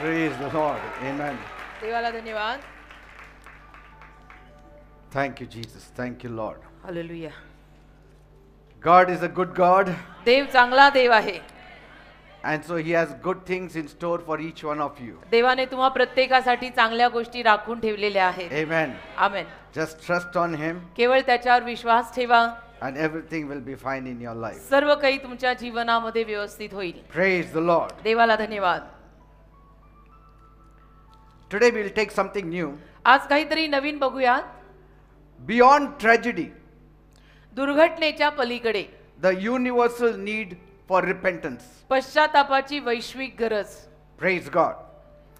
Praise the Lord. Amen. देवाला धन्यवाद. Thank you, Jesus. Thank you, Lord. Hallelujah. God is a good God, देव चांगला देव आहे. and so He has good things in store for each one of you. देवाने तुम्हा प्रत्येकासाठी चांगल्या गोष्टी राखून ठेवलेल्या आहेत. Amen. Amen. Just trust on Him, केवळ त्याच्यावर विश्वास ठेवा. and everything will be fine in your life. सर्व काही तुमच्या जीवनामध्ये व्यवस्थित होईल. Praise the Lord. देवाला धन्यवाद. Today we'll take something new. आज काहीतरी नवीन बघूया. Beyond tragedy, दुर्घटनेच्या पलीकडे the universal need for repentance. पश्चातापाची वैश्विक गरज. Praise God.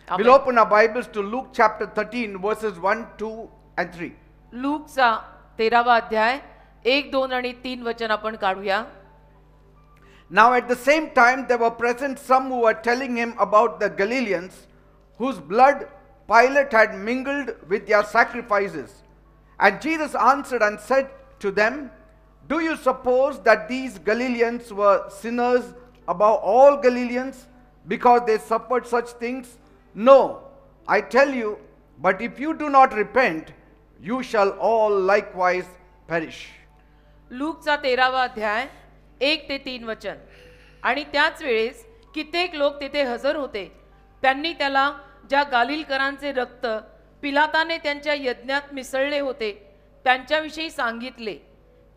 Amen. We'll open our Bibles to Luke chapter 13, verses 1, 2, and 3. लूकचा 13वा अध्याय 1, 2 आणि 3 वचन आपण काढूया. Now at the same time there were present some who were telling him about the Galileans, whose blood Pilate had mingled with their sacrifices. And Jesus answered and said to them, do you suppose that these Galileans were sinners above all Galileans because they suffered such things? No, I tell you, but if you do not repent, you shall all likewise perish. लूकचा 13वा अध्याय 1 ते 3 वचन. आणि त्याच वेळेस कित्येक लोक तेथे हजर होते. त्यांनी त्याला ज्या गालिलकरांचे रक्त पिलाताने त्यांच्या यज्ञात मिसळले होते त्यांच्याविषयी सांगितले.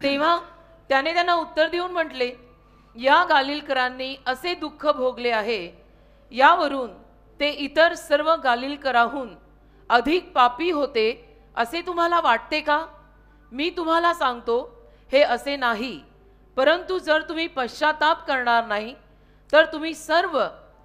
तेव्हा त्याने त्यांना उत्तर देऊन म्हटले, या गालिलकरांनी असे दुःख भोगले आहे, यावरून ते इतर सर्व गालिलकराहून अधिक पापी होते असे तुम्हाला वाटते का? मी तुम्हाला सांगतो, हे असे नाही. परंतु जर तुम्ही पश्चाताप करणार नाही तर तुम्ही सर्व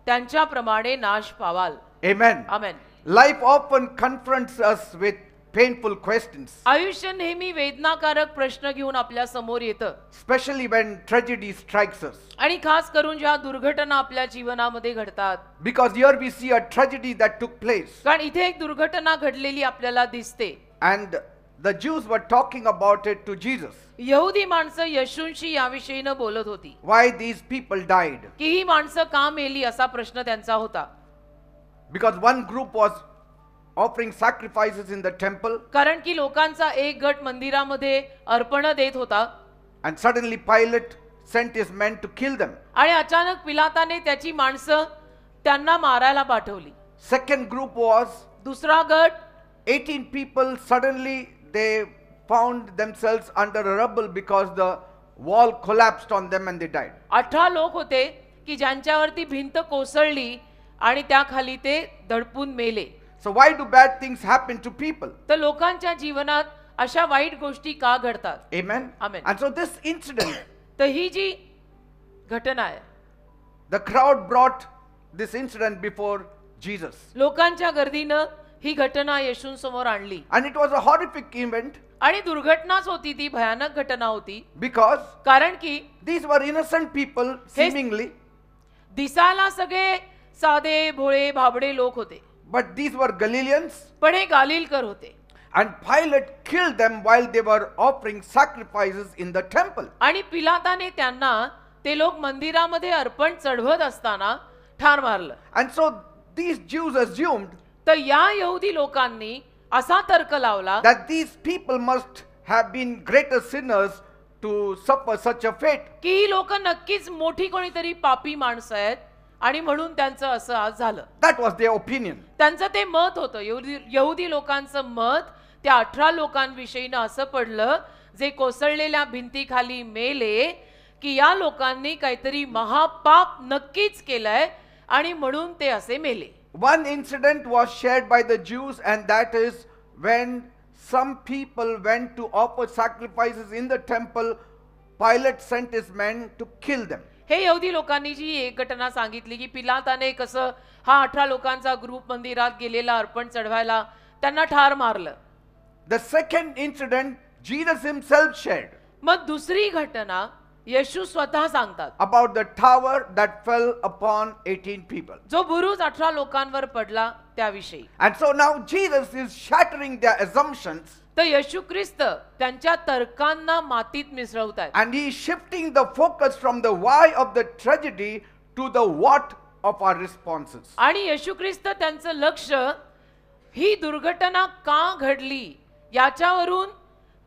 त्यांच्याप्रमाणे नाश पावाल. Amen. Amen. Life often confronts us with painful questions, आयुष्य नेहमी वेदनाकारक प्रश्न घेऊन आपल्या समोर येतं. especially when tragedy strikes us. आणि खास करून ज्या दुर्घटना आपल्या जीवनामध्ये घडतात. Because here we see a tragedy that took place, कारण इथे एक दुर्घटना घडलेली आपल्याला दिसते. and the Jews were talking about it to Jesus. यहुदी माणसं येशूंशी याविषयीनं बोलत होती Why these people died? की ही माणसं का मेली असा प्रश्न त्यांचा होता. Because one group was offering sacrifices in the temple, कारण की लोकांचा एक गट मंदिरामध्ये अर्पण देत होता. and suddenly Pilate sent his men to kill them. आणि अचानक पिलाताने त्याची माणसं त्यांना मारायला पाठवली. Second group was दुसरा गट 18 people. Suddenly they found themselves under a rubble because the wall collapsed on them and they died. 18 लोक होते की ज्यांच्यावरती भिंत कोसळली आणि त्याखाली ते दडपून मेले. So why do bad things happen to people? तर लोकांच्या जीवनात अशा वाईट गोष्टी का घडतात? Amen. Amen. And so this incident, तर ही जी घटना आहे, the crowd brought this incident before Jesus. लोकांच्या गर्दीनं ही घटना येशूंसमोर आणली. And it was a horrific event आणि दुर्घटनाच होती, ती भयानक घटना होती. because कारण की these were innocent people seemingly, दिसायला सगळे साधे भोळे भाबडे लोक होते, but these were Galileans, पण हे गालिलकर होते. and Pilate killed them while they were offering sacrifices in the temple. आणि पिलाताने त्यांना ते लोक मंदिरामध्ये अर्पण चढवत असताना ठार मारलं. And so these Jews assumed तर या यहुदी लोकांनी असा तर्क लावला that these people must have been greater sinners to suffer such a fate. की ही लोक नक्कीच मोठी कोणीतरी पापी माणसं आहेत आणि म्हणून त्यांचं असं आज झालं. That was their opinion. त्यांचं ते मत होतं. यहुदी लोकांचं मत त्या 18 लोकांविषयीनं असं पडलं जे कोसळलेल्या भिंतीखाली मेले की या लोकांनी काहीतरी महापाप नक्कीच केलंय आणि म्हणून ते असे मेले. One incident was shared by the Jews, and that is when some people went to offer sacrifices in the temple. Pilate sent his men to kill them. हे यहुदी लोकांनी जी एक घटना सांगितली की पिलाताने कसं हा 18 लोकांचा ग्रुप मंदिरात गेलेला अर्पण चढवायला त्यांना ठार मारलं. The second incident Jesus himself shared मग दुसरी घटना येशू स्वतः सांगतात about the tower that fell upon 18 people. जो बुरुज 18 लोकांवर पडला त्याविषयी. And so now Jesus is shattering their assumptions, तर येशू ख्रिस्त त्यांच्या तर्कांना मातीत मिसळवत आहेत. and he is shifting the focus from the why of the tragedy to the what of our responses. आणि येशू ख्रिस्त त्यांचं लक्ष ही दुर्घटना का घडली याच्यावरून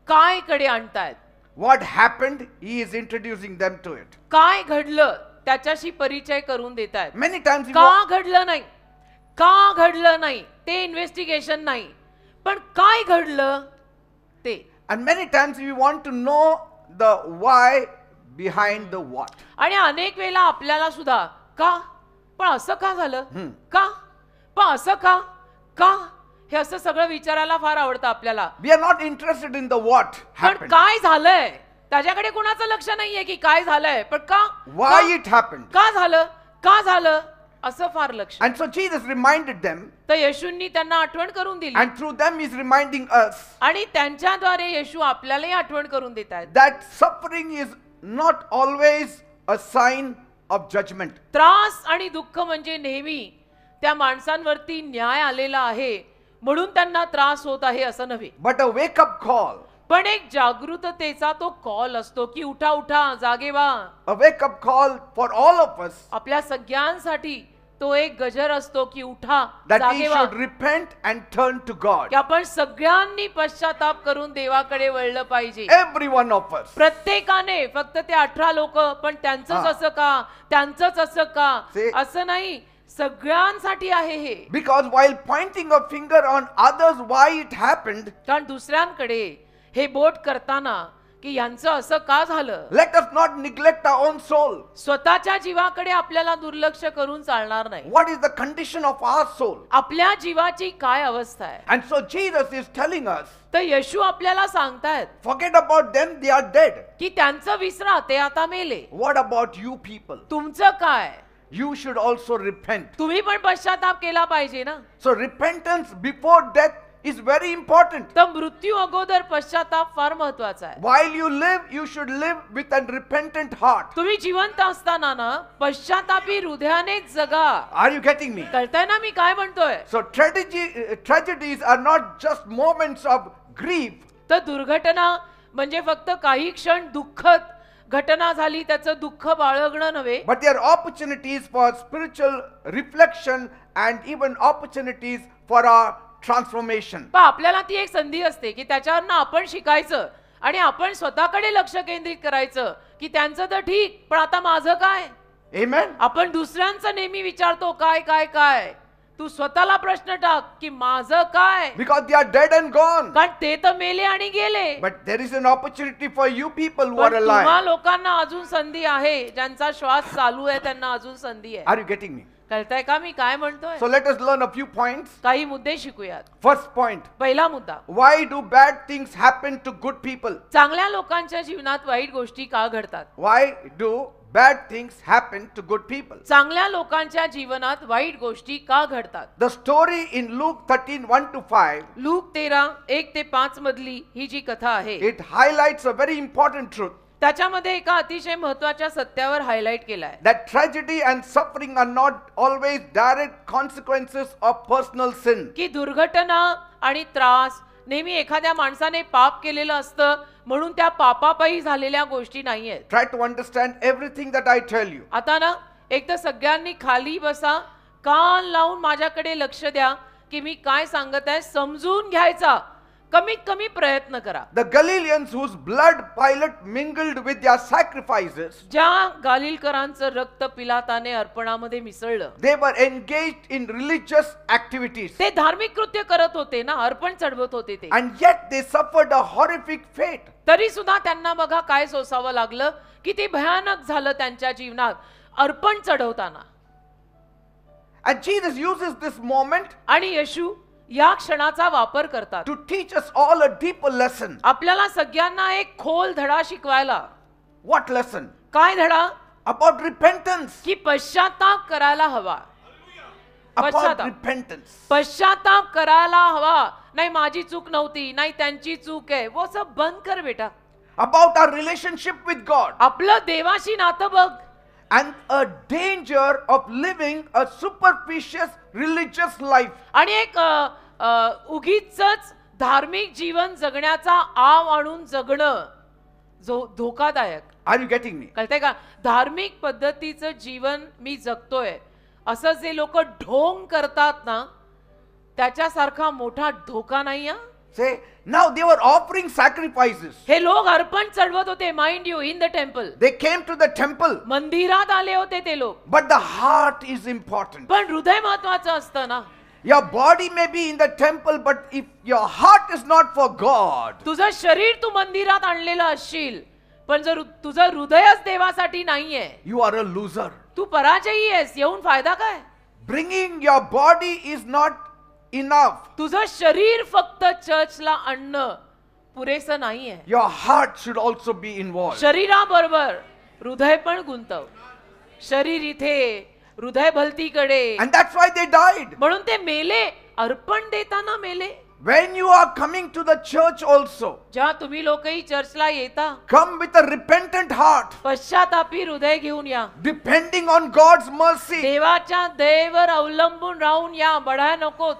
काय कडे आणतायत. What happened? He is introducing them to it. काय घडलं त्याच्याशी परिचय करून देतायत. Many times we का घडलं नाही, का घडलं नाही ते इन्व्हेस्टिगेशन नाही, पण काय घडलं ते. and many times we want to know the why behind the what. आणि अनेक वेळेला आपल्याला सुद्धा का, पण असं का झालं, का, पण असं का, का, हे असं सगळं विचारायला फार आवडतं आपल्याला. We are not interested in the what पण happened. काय झालंय त्याच्याकडे कोणाचं लक्ष नाहीये की काय झालंय, पण का, Why it happened. का झालं, का झालं असं फार लक्ष. And so Jesus reminded them, तर येशूंनी त्यांना आठवण करून दिली and through them he is reminding us आणि त्यांच्याद्वारे येशू आपल्यालाही आठवण करून देत आहेत. that suffering is not always a sign of judgment. त्रास आणि दुःख म्हणजे नेहमी त्या माणसांवरती न्याय आलेला आहे म्हणून त्यांना त्रास होत आहे असं नव्हे, But a wake up call. पण एक जागृततेचा तो कॉल असतो की उठा उठा जागे व्हा. A wake up call for all of us आपल्या सगळ्यांसाठी तो एक गजर असतो की उठा that we जागे व्हा, should repent and turn to God. की आपण सगळ्यांनी पश्चाताप करून देवाकडे वळलं पाहिजे. Every one of us. प्रत्येकाने, फक्त ते 18 लोक पण त्यांचंच असं का, त्यांचंच असं का, See? असं नाही, सगळ्यांसाठी आहे हे. Because while pointing a finger on others why it happened, कारण दुसऱ्यांकडे हे बोट करताना की यांचं असं का झालं, let us not neglect our own soul. स्वतःच्या जीवाकडे आपल्याला दुर्लक्ष करून चालणार नाही. What is the condition of our soul? आपल्या जीवाची काय अवस्था आहे. And so Jesus is telling us, तर येशू आपल्याला सांगतायत forget about them, they are dead. की त्यांचं विसरा, ते आता मेले. What about you people? तुमचं काय, You should also repent. तुम्ही पण पश्चाताप केला पाहिजे ना. So repentance before death is very important. तर मृत्यू अगोदर पश्चाताप फार महत्वाचा आहे. While you live, you should live with a repentant heart. तुम्ही जिवंत असताना ना पश्चातापी हृदयाने जगा. Are you getting me? कळतंय ना मी काय म्हणतोय. So tragedies are not just moments of grief. तर दुर्घटना म्हणजे फक्त काही क्षण दुःखद घटना झाली त्याचं दुःख बाळगणं नव्हे, But they are opportunities for spiritual reflection and even opportunities for our transformation. पण आपल्याला ती एक संधी असते की त्याच्यावरनं आपण शिकायचं आणि आपण स्वतःकडे लक्ष केंद्रित करायचं की त्यांचं तर ठीक, पण आता माझं काय. Amen? आपण दुसऱ्यांचं नेहमी विचारतो काय काय काय, तू स्वतःला प्रश्न टाक की माझं काय. Because they are dead and gone. कारण ते तर मेले आणि गेले. But there is an opportunity for you people who पण are तुम्हा alive. लोकांना अजून संधी आहे, ज्यांचा श्वास चालू आहे त्यांना अजून संधी आहे. Are you getting me? कळतंय का मी काय म्हणतोय. So let us learn a few points. काही मुद्दे शिकूयात. First point, पहिला मुद्दा, why do bad things happen to good people? चांगल्या लोकांच्या जीवनात वाईट गोष्टी का घडतात. Why do bad things happen to good people? चांगल्या लोकांच्या जीवनात वाईट गोष्टी का घडतात. The story in Luke 13:1-5, look 13:1-5 मधली ही जी कथा आहे it highlights a very important truth त्याच्यामध्ये एका अतिशय महत्वाच्या सत्यावर हायलाइट केलाय. that tragedy and suffering are not always direct consequences of personal sin. की दुर्घटना आणि त्रास नेहमी एखाद्या माणसाने पाप केलेलं असतं म्हणून त्या पापापायी झालेल्या गोष्टी नाहीयेत. Try to understand everything that I tell you. आता ना एक तर सगळ्यांनी खाली बसा, कान लावून माझ्याकडे लक्ष द्या की मी काय सांगत आहे समजून घ्यायचा कमीत कमी प्रयत्न करा. The Galileans whose blood Pilate mingled with their sacrifices, ज्या गालिलकरांचं रक्त पिलाताने अर्पणामध्ये मिसळलं, they were engaged in religious activities. ते धार्मिक कृत्य करत होते ना, अर्पण चढवत होते ते, And yet they suffered a horrific fate. तरी सुद्धा त्यांना बघा काय सोसावं लागलं, किती भयानक झालं त्यांच्या जीवनात अर्पण चढवताना. And Jesus uses this moment आणि येशू या क्षणाचा वापर करतात to teach us all a deeper lesson. आपल्याला सगळ्यांना एक खोल धडा शिकवायला. What lesson? काय धडा. About repentance. की पश्चाताप करायला हवा. About पश्चाताप. repentance. पश्चाताप करायला हवा. नाही माझी चूक नव्हती, नाही त्यांची चूक आहे, वो सब बंद कर बेटा. About our relationship with God. आपलं देवाशी नातं बघ. And a danger of living a superficial religious life. आणि एक उगीचच धार्मिक जीवन जगण्याचा आव आणून जगणं जो धोकादायक. Are you getting me? कळतंय का. धार्मिक पद्धतीचं जीवन मी जगतोय असं जे लोक ढोंग करतात ना त्याच्यासारखा मोठा धोका नाही हा. Say, now they were offering sacrifices. हे लोक अर्पण चढवत होते, mind you, in the temple. They came to the temple. मंदिरात आले होते ते लोक. But the heart is important. पण हृदय महत्वाचं असतं ना. Your body may be in the temple, but if your heart is not for God, तुझं शरीर तू मंदिरात आणलेलं असशील, पण जर तुझं हृदयच देवासाठी नाहीये, you are a loser. तू पराजयी आहेस. येऊन फायदा काय? Bringing your body is not enough. तुझं शरीर फक्त चर्चला आणणं पुरेसं नाहीये. Your heart should also be involved. शरीराबरोबर हृदय पण गुंतव. शरीर इथे, हृदय भलतीकडे. And that's why they died. म्हणून ते मेले, अर्पण देताना मेले. When you are coming to the church also, जेव्हा तुम्ही लोकही चर्चला येता, come with a repentant heart, पश्चातापी हृदय घेऊन या. depending on God's mercy. देवाच्या दयेवर अवलंबून राहून या. बढाया नको.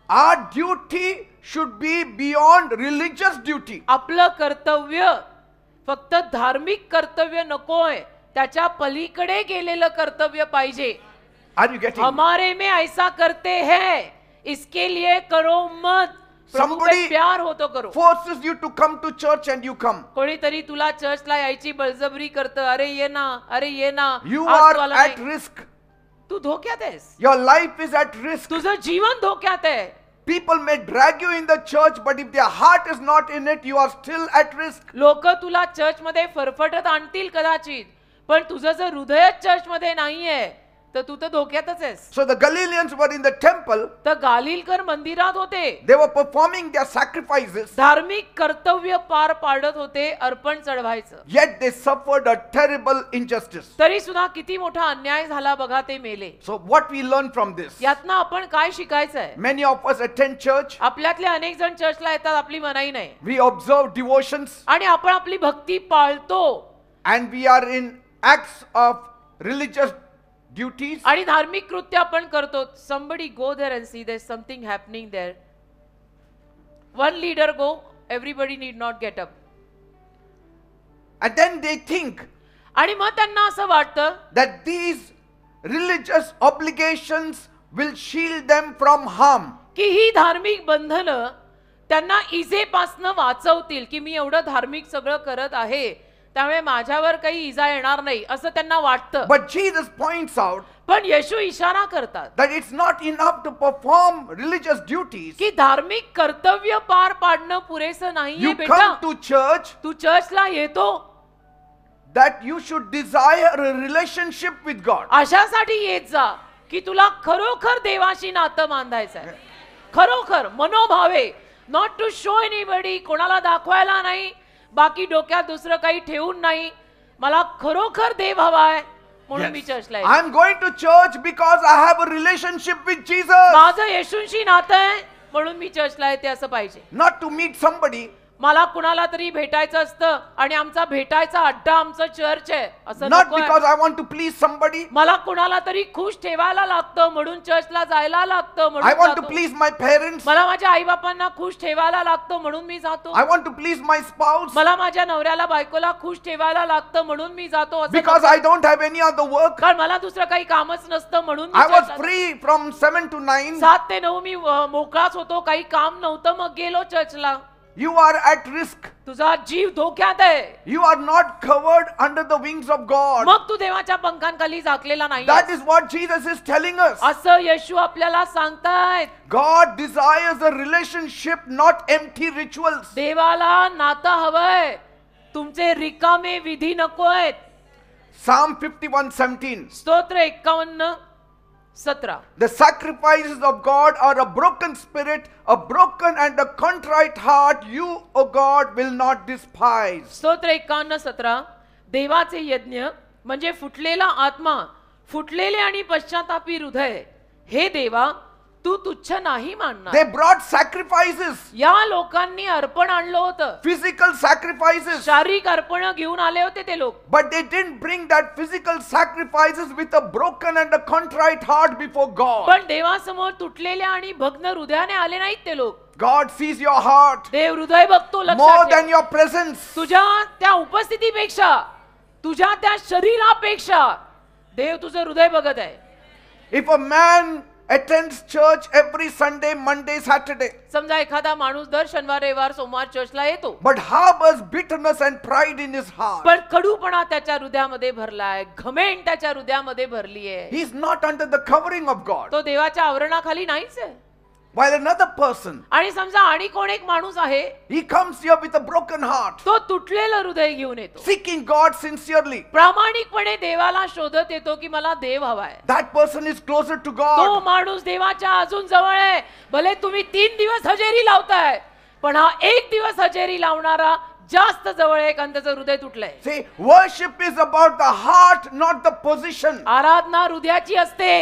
Our duty should be beyond religious duty. आपलं कर्तव्य फक्त धार्मिक कर्तव्य नकोय, त्याच्या पलीकडे गेलेलं कर्तव्य पाहिजे. Are you getting? हमारे में ऐसा करते हैं, इसके लिए करो मत. प्रभु पे Somebody प्यार हो तो करो. forces you to come to church and you come. कोणीतरी तुला चर्चला यायची बळजबरी करतं. अरे ये ना, अरे ये ना. You आज are तू आला at नाही. risk. तू धोक्यात आहेस. Your life is at risk. तुझं जीवन धोक्यात आहे. People may drag you in the church, but if their heart is not in it, you are still at risk. लोक तुला चर्च मध्ये फरफटत आणतील कदाचित, पण तुझं जर हृदयच चर्च मध्ये नाहीये तर तू तर धोक्यातच आहेस. So the Galileans were in the temple. तर गालिलकर मंदिरात होते. They were performing their sacrifices. धार्मिक कर्तव्य पार पाडत होते, अर्पण चढवायचं. Yet they suffered a terrible injustice. तरी सुद्धा किती मोठा अन्याय झाला बघा, ते मेले. So what we learn from this? यातनं आपण काय शिकायचंय? Many of us attend church. आपल्यातले अनेक जण चर्चला येतात, आपली मनाई नाही, We observe devotions. आणि आपण आपली भक्ती पाळतो And we are in acts of religious duties. आणि धार्मिक कृत्य आपण करतो. somebody go there and see there's something happening there. one leader go, everybody need not get up. And then they think आणि मग त्यांना असं वाटतं that these religious obligations will shield them from harm. की ही धार्मिक बंधनं त्यांना इजेपासनं वाचवतील, की मी एवढं धार्मिक सगळं करत आहे त्यामुळे माझ्यावर काही इजा येणार नाही असं त्यांना वाटतं. But Jesus points out पण येशू इशारा करतात that it's not enough to perform religious duties. की धार्मिक कर्तव्य पार पाडणं पुरेसं नाहीये. You बेटा, come to church तू चर्चला येतो that you should desire a relationship with God. अशासाठी येत जा की तुला खरोखर देवाशी नातं बांधायचं आहे. खरोखर मनोभावे, नॉट टू शो एनीबडी, कोणाला दाखवायला नाही, बाकी डोक्यात दुसरं काही ठेवून नाही. मला खरोखर देव हवाय म्हणून मी चर्चला येते. I'm going to church because I have a relationship with Jesus. माझं येशूंशी नातं आहे म्हणून मी चर्चला येते असं पाहिजे. Not to meet somebody. मला कुणाला तरी भेटायचं असतं आणि आमचा भेटायचा अड्डा आमचं चर्च आहे असं Not नकोय. because I want to please somebody. मला कुणाला तरी खुश ठेवायला लागतं म्हणून चर्चला जायला लागतं I म्हणून want to जातो. please my parents. मला माझ्या आई बापांना खुश ठेवायला लागतं म्हणून मी जातो. I want to please my spouse. मला माझ्या नवऱ्याला बायकोला खुश ठेवायला लागतं म्हणून मी जातो असं Because नको. I don't have any other work. कारण मला दुसरं काही कामच नसतं म्हणून मी I was चर्चला- free from 7 to 9. 7 ते 9 मी मोकळाच होतो, काही काम नव्हतं, मग गेलो चर्चला. You are at risk. तुझा जीव धोक्यात आहे. You are not covered under the wings of God. मग तू देवाच्या पंखांखाली झाकलेला नाही. That is what Jesus is telling us. असं येशू आपल्याला सांगतायत. God desires a relationship, not empty rituals. देवाला नातं हवंय, तुमचे रिकामे विधी नकोयत. Psalm 51:17. स्तोत्र 51:17. The sacrifices of God are a broken spirit, a broken and a contrite heart. You, O God, will not despise. स्तोत्र 51:17. देवाचे यज्ञ म्हणजे फुटलेला आत्मा, फुटलेले आणि पश्चातापी हृदय, हे देवा तू तुच्छ नाही मानणार. They brought sacrifices, या लोकांनी अर्पण आणलं होतं, physical sacrifices, शारीरिक अर्पण घेऊन आले होते ते लोक. but they didn't bring that physical sacrifices with a broken and a contrite heart before God. पण देवासमोर तुटलेल्या आणि भग्न हृदयाने आले नाहीत ते लोक. God sees your heart देव हृदय बघतो. more लक्षात than ठेव. your presence. तुझ्या त्या उपस्थितीपेक्षा, तुझ्या त्या शरीरापेक्षा देव तुझं हृदय बघत आहे. If a man attends church every Sunday, Monday, Saturday, समजा एखादा माणूस दर शनिवार रविवार सोमवार चर्चला येतो, but harbors bitterness and pride in his heart, पण कडूपणा त्याच्या हृदयामध्ये भरलाय, घमेंड त्याच्या हृदयामध्ये भरली आहे, he is not under the covering of God. तो देवाच्या आवरणाखाली नाहीच आहे. While another person, आणि समजा आणि कोण एक माणूस आहे, he comes here with a broken heart, तो तुटलेलं हृदय घेऊन येतो, seeking God sincerely. प्रामाणिकपणे देवाला शोधत येतो की मला देव हवाय. That person is closer to तो God. माणूस देवाच्या अजून जवळ आहे. भले तुम्ही 3 दिवस हजेरी लावताय, पण हा 1 दिवस हजेरी लावणारा जास्त जवळ आहे, कारण त्याचं हृदय तुटलंय. See, worship is about the heart, not the position. आराधना हृदयाची असते,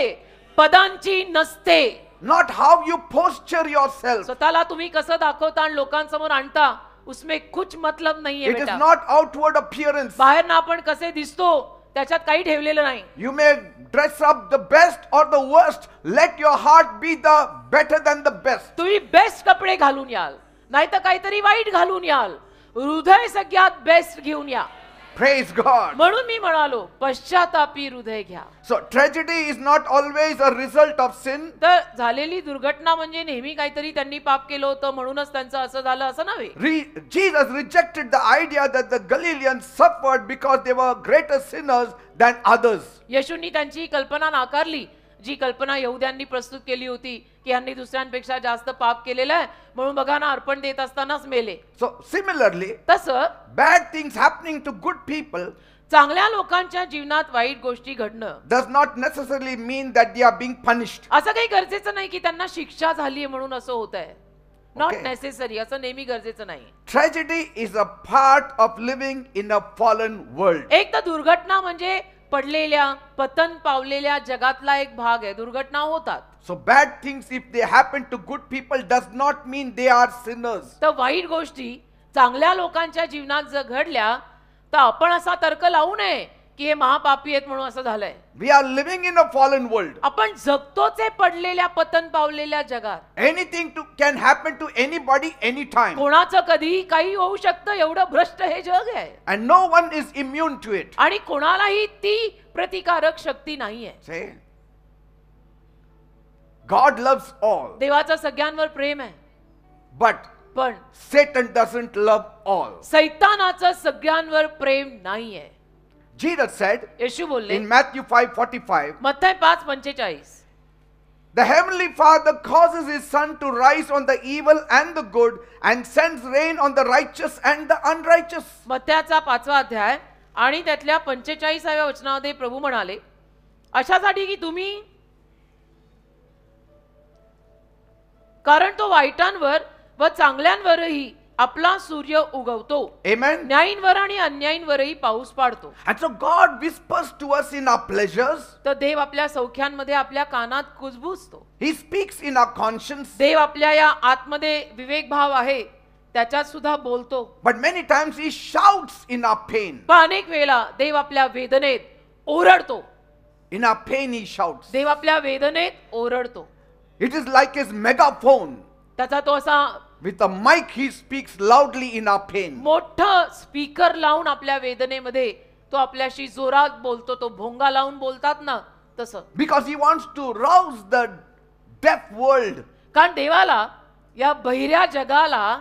पदांची नसते. Not how you posture yourself. स्वतःला तुम्ही कसं दाखवता आणि लोकांसमोर आणता, उसमें कुछ मतलब नाहीये It is बेटा. not outward appearance. बाहेर ना आपण कसे दिसतो त्याच्यात काही ठेवलेलं नाही. You may dress up the best or the worst. Let your heart be the better than the best. तुम्ही बेस्ट कपडे घालून याल, नाही तर काहीतरी वाईट घालून याल, हृदय सगळ्यात बेस्ट घेऊन या. Praise God. म्हणून मी म्हणालो, पश्चातापी हृदय घ्या. So tragedy is not always a result of sin. तर झालेली दुर्घटना म्हणजे नेहमी काहीतरी त्यांनी पाप केलं होतं म्हणूनच त्यांचं असं झालं असं नव्हे. Jesus rejected the idea that the Galileans suffered because they were greater sinners than others. येशूंनी त्यांची कल्पना नाकारली, जी कल्पना यहुद्यांनी प्रस्तुत केली होती की यांनी दुसऱ्यांपेक्षा जास्त पाप केलेलं आहे म्हणून बघा ना अर्पण देत असतानाच मेले. So similarly, तसं bad things happening to good people चांगल्या लोकांच्या जीवनात वाईट गोष्टी घडणं does not necessarily mean that they are being punished. असं काही गरजेचं नाही की त्यांना शिक्षा झाली म्हणून असं होत आहे. Not Okay. नेसेसरी, असं नेहमी गरजेचं नाही. Tragedy is a part of living in a fallen world. एक तर दुर्घटना म्हणजे पडलेल्या पतन पावलेल्या जगातला एक भाग आहे. दुर्घटना होतात. So bad things, if they happen to good people, does not mean they are sinners. तर वाईट गोष्टी चांगल्या लोकांच्या जीवनात जर घडल्या तर आपण असा तर्क लावू नये की हे महापापी आहेत म्हणून असं झालंय. We are living in a fallen world. आपण जगतोच आहे पडलेल्या पतन पावलेल्या जगात. Anything can happen to anybody anytime. कोणाचं कधी काही होऊ शकतं, एवढं भ्रष्ट हे जग आहे. And no one is immune to it. आणि कोणालाही ती प्रतिकारक शक्ती नाहीये. Say, God loves all, देवाचं सगळ्यांवर प्रेम आहे, but पण Satan doesn't love all. सैतानाचं सगळ्यांवर प्रेम नाहीये. Jesus said येशू बोलले in Matthew 5:45, मत्थय 5:45, the heavenly Father causes his sun to rise on the evil and the good and sends rain on the righteous and the unrighteous. मत्थ्याचा 5वा अध्याय आणि त्यातल्या 45व्या वचनामध्ये प्रभू म्हणाले, अशासाठी की तुम्ही, कारण तो वाईटांवर व चांगल्यांवरही आपला सूर्य उगवतो, Amen. न्यायींवर आणि अन्यायींवरही पाऊस पाडतो. And so God whispers to us in our pleasures. तर देव आपल्या सौख्यांमध्ये आपल्या कानात कुजबुजतो. He speaks in our conscience. देव आपल्या या आतमध्ये विवेक भाव आहे त्याच्यात सुद्धा बोलतो. But many times he shouts in our pain. पण अनेक वेळेला देव आपल्या वेदनेत ओरडतो. In our pain he shouts. देव आपल्या वेदनेत ओरडतो. It is like his megaphone. त्याचा तो असा With a mic he speaks loudly in our pain. मोठं स्पीकर लावून आपल्या वेदनेमध्ये तो आपल्याशी जोरात बोलतो. तो भोंगा लावून बोलतात ना तसं. Because he wants to rouse the deaf world. कारण देवाला या बहिऱ्या जगाला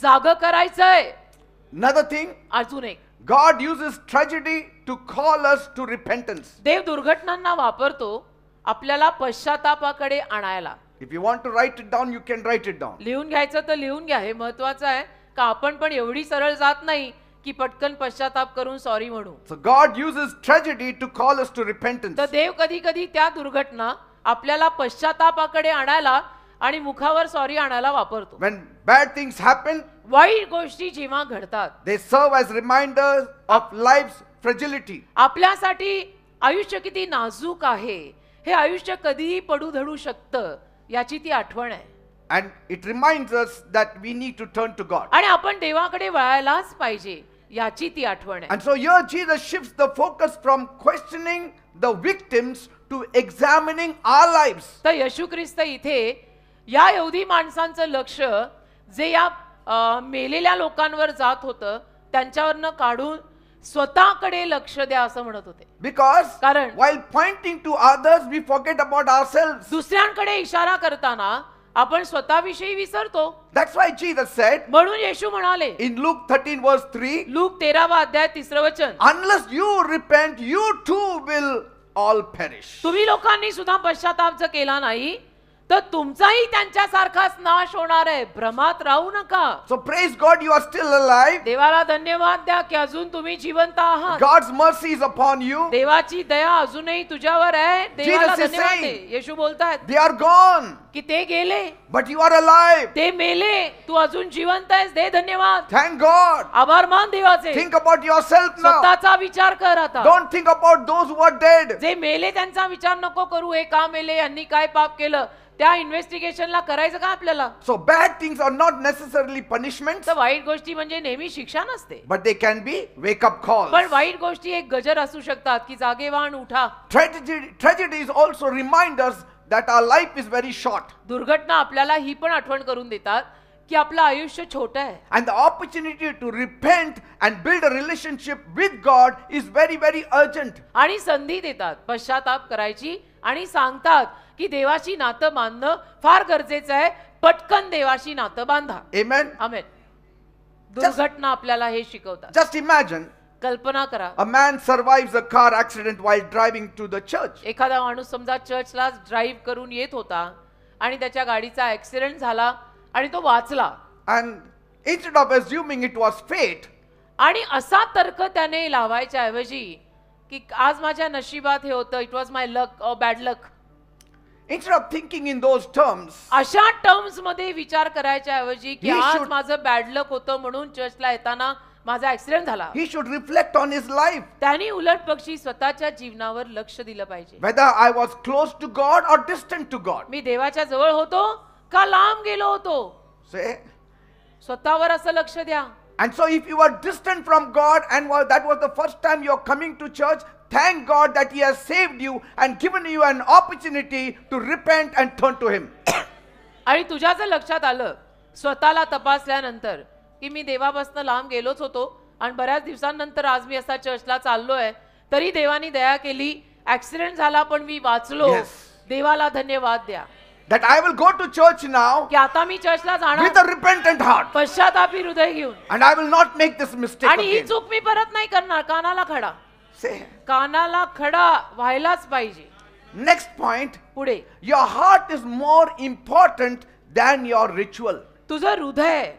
जाग करायचंय. Another thing, अजून एक, God uses tragedy to call us to repentance. देव दुर्घटनांना वापरतो आपल्याला पश्चातापाकडे आणायला. If you want to write it down, you can write it down. लिहून घ्यायचं तर लिहून घ्या. हे महत्वाचं आहे का आपण पण एवढी सरळ जात नाही की पटकन पश्चाताप करून सॉरी म्हणू. So God uses tragedy to call us to repentance. तर देव कधी कधी त्या दुर्घटना आपल्याला पश्चातापाकडे आणायला आणि मुखावर सॉरी आणायला वापरतो. When bad things happen, वाईट गोष्टी जेव्हा घडतात they serve as reminders of life's fragility. आपल्यासाठी आयुष्य किती नाजूक आहे, हे आयुष्य कधीही पडू धडू शकतं याची ती आठवण आहे. And it reminds us that we need to turn to God. आणि आपण देवाकडे वळायलाच पाहिजे याची ती आठवण आहे. And so here Jesus shifts the focus from questioning the victims to examining our lives. तर येशू ख्रिस्त इथे या यहुदी माणसांचं लक्ष जे या मेलेल्या लोकांवर जात होतं त्यांच्यावरनं काढून स्वतःकडे लक्ष द्या असं म्हणत होते. Because कारण while pointing to others, we forget about ourselves. दुसऱ्यांकडे इशारा करताना आपण स्वतःविषयी विसरतो. That's why Jesus said म्हणून येशू म्हणाले in Luke 13 verse 3, लूक 13वा अध्याय 3रं वचन, unless you repent, you too will all perish. तुम्ही लोकांनी सुद्धा पश्चाताप जर केला नाही तर तुमचाही त्यांच्यासारखाच नाश होणार आहे. भ्रमात राहू नका. So praise God, you are still alive. देवाला धन्यवाद द्या की अजून तुम्ही जिवंत आहात. God's mercy is upon you. देवाची दया अजूनही तुझ्यावर आहे. देवाला Jesus is धन्यवाद saying, दे. येशू बोलतायत They are gone, की ते गेले, but you are alive. ते मेले, तू अजून जिवंत आहेस. दे धन्यवाद. Thank God. आभार मान देवाचे. Think about yourself now. स्वतःचा विचार कर आता. Don't think about those who are dead. जे मेले त्यांचा विचार नको करू. हे का मेले, यांनी काय पाप केलं, त्या इन्व्हेस्टिगेशनला करायचं का आपल्याला. So bad things are not necessarily punishments, तर वाईट गोष्टी म्हणजे नेहमी शिक्षा नसते, but they can be wake-up calls. पण वाईट गोष्टी एक गजर असू शकतात की जागेवान उठा. Tragedies also remind us that our life is very short. दुर्घटना आपल्याला ही पण आठवण करून देतात की आपलं आयुष्य छोटं आहे. And the opportunity to repent and build a relationship with God is very, very urgent. आणि संधी देतात पश्चाताप करायची आणि सांगतात की देवाशी नातं बांधणं फार गरजेचं आहे. पटकन देवाशी नातं बांधा. Amen. आमेन. दुर्घटना आपल्याला हे शिकवतात. Just imagine कल्पना करा, a man survives a car accident while driving to the church. एखादा माणूस समजा चर्चला ड्राईव्ह करून येत होता आणि त्याच्या गाडीचा ऍक्सिडेंट झाला आणि तो वाचला. And instead of assuming it was fate, आणि असा तर्क त्याने लावायच्या ऐवजी की आज माझ्या नशिबात हे होतं, इट वॉज माय लक और bad luck, instead of thinking in those terms, अशा टर्म्स मध्ये विचार करायच्या ऐवजी की He आज should- माझं बॅड लक होतं म्हणून चर्चला येताना माझा ऍक्सिडेंट झाला, he should reflect on his life. त्यांनी उलट पक्षी स्वतःच्या जीवनावर लक्ष दिलं पाहिजे. Whether I was close to God or distant to God. मी देवाच्या जवळ होतो का लांब गेलो होतो. Say, स्वतःवर असं लक्ष द्या. and so if you are distant from God and that was the first time you are coming to church, thank God that He has saved you and given you an opportunity to repent and turn to Him. आणि तुझ्या जर लक्षात आलं स्वतःला तपासल्यानंतर की मी देवापासून लांब गेलोच होतो आणि बऱ्याच दिवसांनंतर आज मी असा चर्चला चाललोय, तरी देवानी दया केली, ऍक्सिडेंट झाला पण मी वाचलो. Yes. देवाला धन्यवाद द्या That I will go to church now की आता मी चर्चला with जाणार a repentant heart पश्चातापी हृदय घेऊन, and I will not make this mistake आणि ही again. चूक मी परत नाही करणार. कानाला खडा, Say, कानाला खडा व्हायलाच पाहिजे. next point, पुढे your heart is more important than your ritual. तुझं हृदय,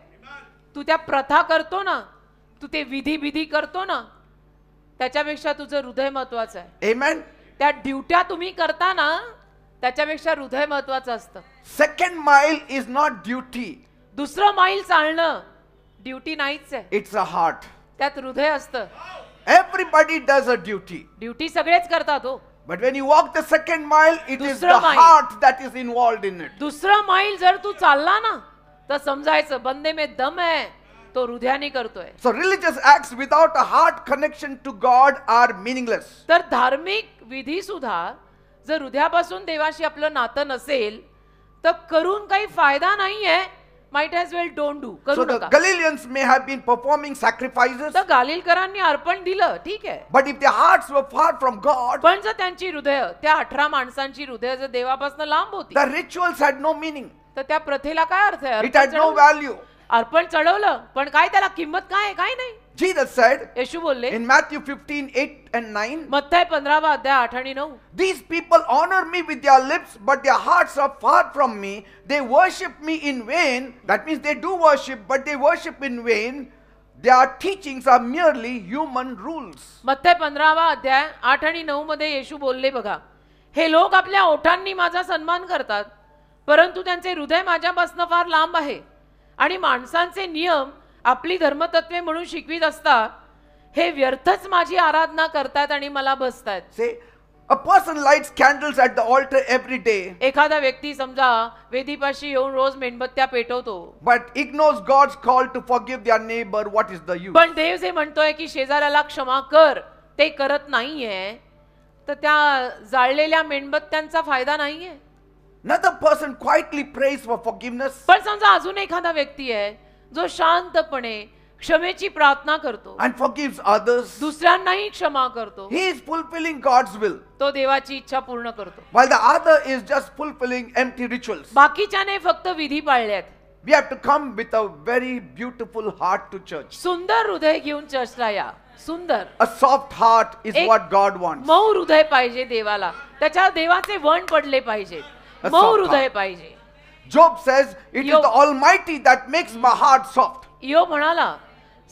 तू त्या प्रथा करतो ना, तू ते विधी करतो ना, त्याच्यापेक्षा तुझं हृदय महत्वाचं आहे. Amen. त्या ड्युट्या तुम्ही करता ना, त्याच्यापेक्षा हृदय महत्वाचं असतं. Second mile is not duty, दुसरं माईल चालणं ड्युटी नाहीच आहे, it's a heart. त्यात हृदय असतं. Everybody does a duty. Duty सगळेच करतात हो, But when you walk the second mile, it is Dusra the mile. heart that is involved in it. दुसरं माईल जर तू चालला ना तर समजायचं बंदे में दम है, तो हृदयाने करतोय. So religious acts without a heart connection to God are meaningless. तर धार्मिक विधी सुद्धा जर हृदयापासून देवाशी आपलं नातं नसेल तर करून काही फायदा नाहीये. Might as well don't do, So करू the नका. Galileans may have been performing sacrifices, तर गालिलकरांनी अर्पण दिलं, ठीक आहे, but if their hearts were far from God, पण जर त्यांची हृदय, त्या 18 माणसांची हृदय जर देवापासून लांब होती the rituals had no meaning. तर त्या प्रथेला काय अर्थ आहे. It had no value. अर्पण चढवलं पण काय त्याला किंमत काय आहे, काय नाही. Jesus said येशू बोलले in Matthew 15:8 and 9, मत्थय 15वा अध्याय 8 आणि 9, these people honor me with their lips, but their hearts are far from me. They worship me in vain. That means they do worship, but they worship in vain. Their teachings are merely human rules. मत्थय 15वा अध्याय 8 आणि 9 मध्ये येशू बोलले बघा, हे लोक आपल्या ओठांनी माझा सन्मान करतात परंतु त्यांचे हृदय माझ्यापासून फार लांब आहे आणि माणसांचे नियम आपली धर्मतत्वे म्हणून शिकवित असता हे व्यर्थच माझी आराधना करतात आणि मला भजतात. Say, a person lights candles at the altar every day, एखादा व्यक्ती समजा वेदीपाशी येऊन रोज मेणबत्त्या पेटवतो, but ignores God's call to forgive their neighbor. What is the use? पण देव जे म्हणतोय की शेजाऱ्याला क्षमा कर ते करत नाहीये, तर त्या जाळलेल्या मेणबत्त्यांचा फायदा नाहीये. Another person quietly prays for forgiveness, पण समजा अजून एखादा व्यक्ती आहे जो शांतपणे क्षमेची प्रार्थना करतो, and forgives others, दुसऱ्यांनाही क्षमा करतो, he is fulfilling God's will, तो देवाची इच्छा पूर्ण करतो. while the other is just fulfilling empty rituals. बाकीच्याने फक्त विधी पाळल्यात. We have to come with a very beautiful heart to church. सुंदर हृदय घेऊन चर्चला या. सुंदर A soft heart is एक what God wants. मऊ हृदय पाहिजे देवाला. त्याच्या देवाचे वण पडले पाहिजेत. A मऊ soft हृदय heart. पाहिजे. Job says, it is Job- the Almighty that makes my heart soft. इयोब म्हणाला,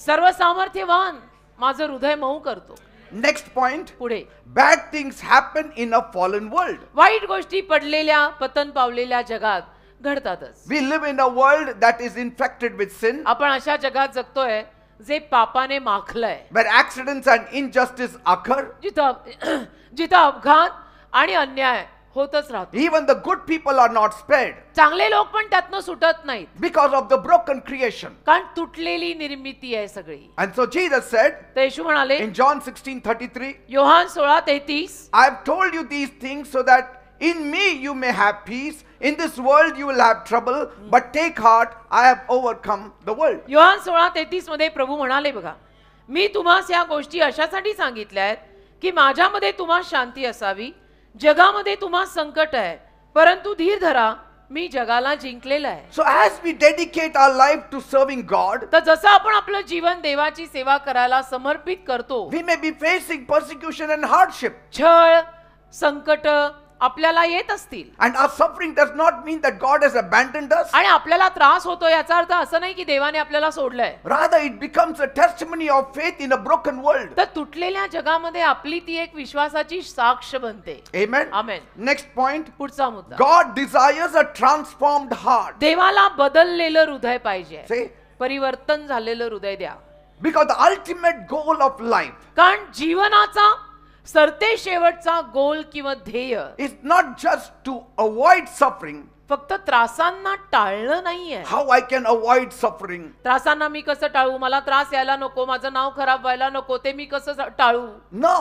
सर्व सामर्थ्यवान माझं हृदय मऊ करतो. Next point, पुढे bad things happen in a fallen world. वाईट गोष्टी पडलेल्या पतन पावलेल्या जगात घडतातच. We live in a world that is infected with sin, आपण अशा जगात जगतोय जे पापाने माखलंय, where accidents and injustice occur. जिथं जिथं अपघात आणि अन्याय होतच राहतो. Even the good people are not spared चांगले लोक पण त्यातनं सुटत नाहीत, because of the broken creation. कारण तुटलेली निर्मिती आहे सगळी. And so Jesus said तर येशू म्हणाले in John 16:33, Yohan 16:33, I have told you these things so that in me you may have peace. In this world you will have trouble, but take heart, I have overcome the world. Yohan 16:33 मध्ये प्रभू म्हणाले बघा, मी तुम्हास या गोष्टी अशासाठी सांगितल्या आहेत की माझ्यामध्ये तुम्हास शांती असावी. जगामध्ये तुम्हास संकट आहे, परंतु धीर धरा, मी जगाला जिंकलेलं आहे. So as we dedicate our life to serving God, तर जसं आपण आपलं जीवन देवाची सेवा करायला समर्पित करतो, we may be facing persecution and hardship. छळ संकट आपल्याला येत असतील And our suffering does not mean that God has abandoned us. आणि आपल्याला त्रास होतो याचा अर्थ असं नाही की देवाने आपल्याला सोडलंय. Rather, it becomes a testimony of faith in a broken world. तर तुटलेल्या जगामध्ये आपली ती एक विश्वासाची साक्ष बनते. Amen. आमेन. Next point, पुढचा मुद्दा, God desires a transformed heart. देवाला बदललेलं हृदय पाहिजे, Say, परिवर्तन झालेलं हृदय द्या. because the ultimate goal of life कारण जीवनाचा सरते शेवटचा गोल किंवा ध्येय is not just to avoid suffering. फक्त त्रासांना टाळणं नाहीये. How I can avoid suffering? त्रासांना मी कसं टाळू, मला त्रास यायला नको, माझं नाव खराब व्हायला नको, ते मी कसं टाळू, No.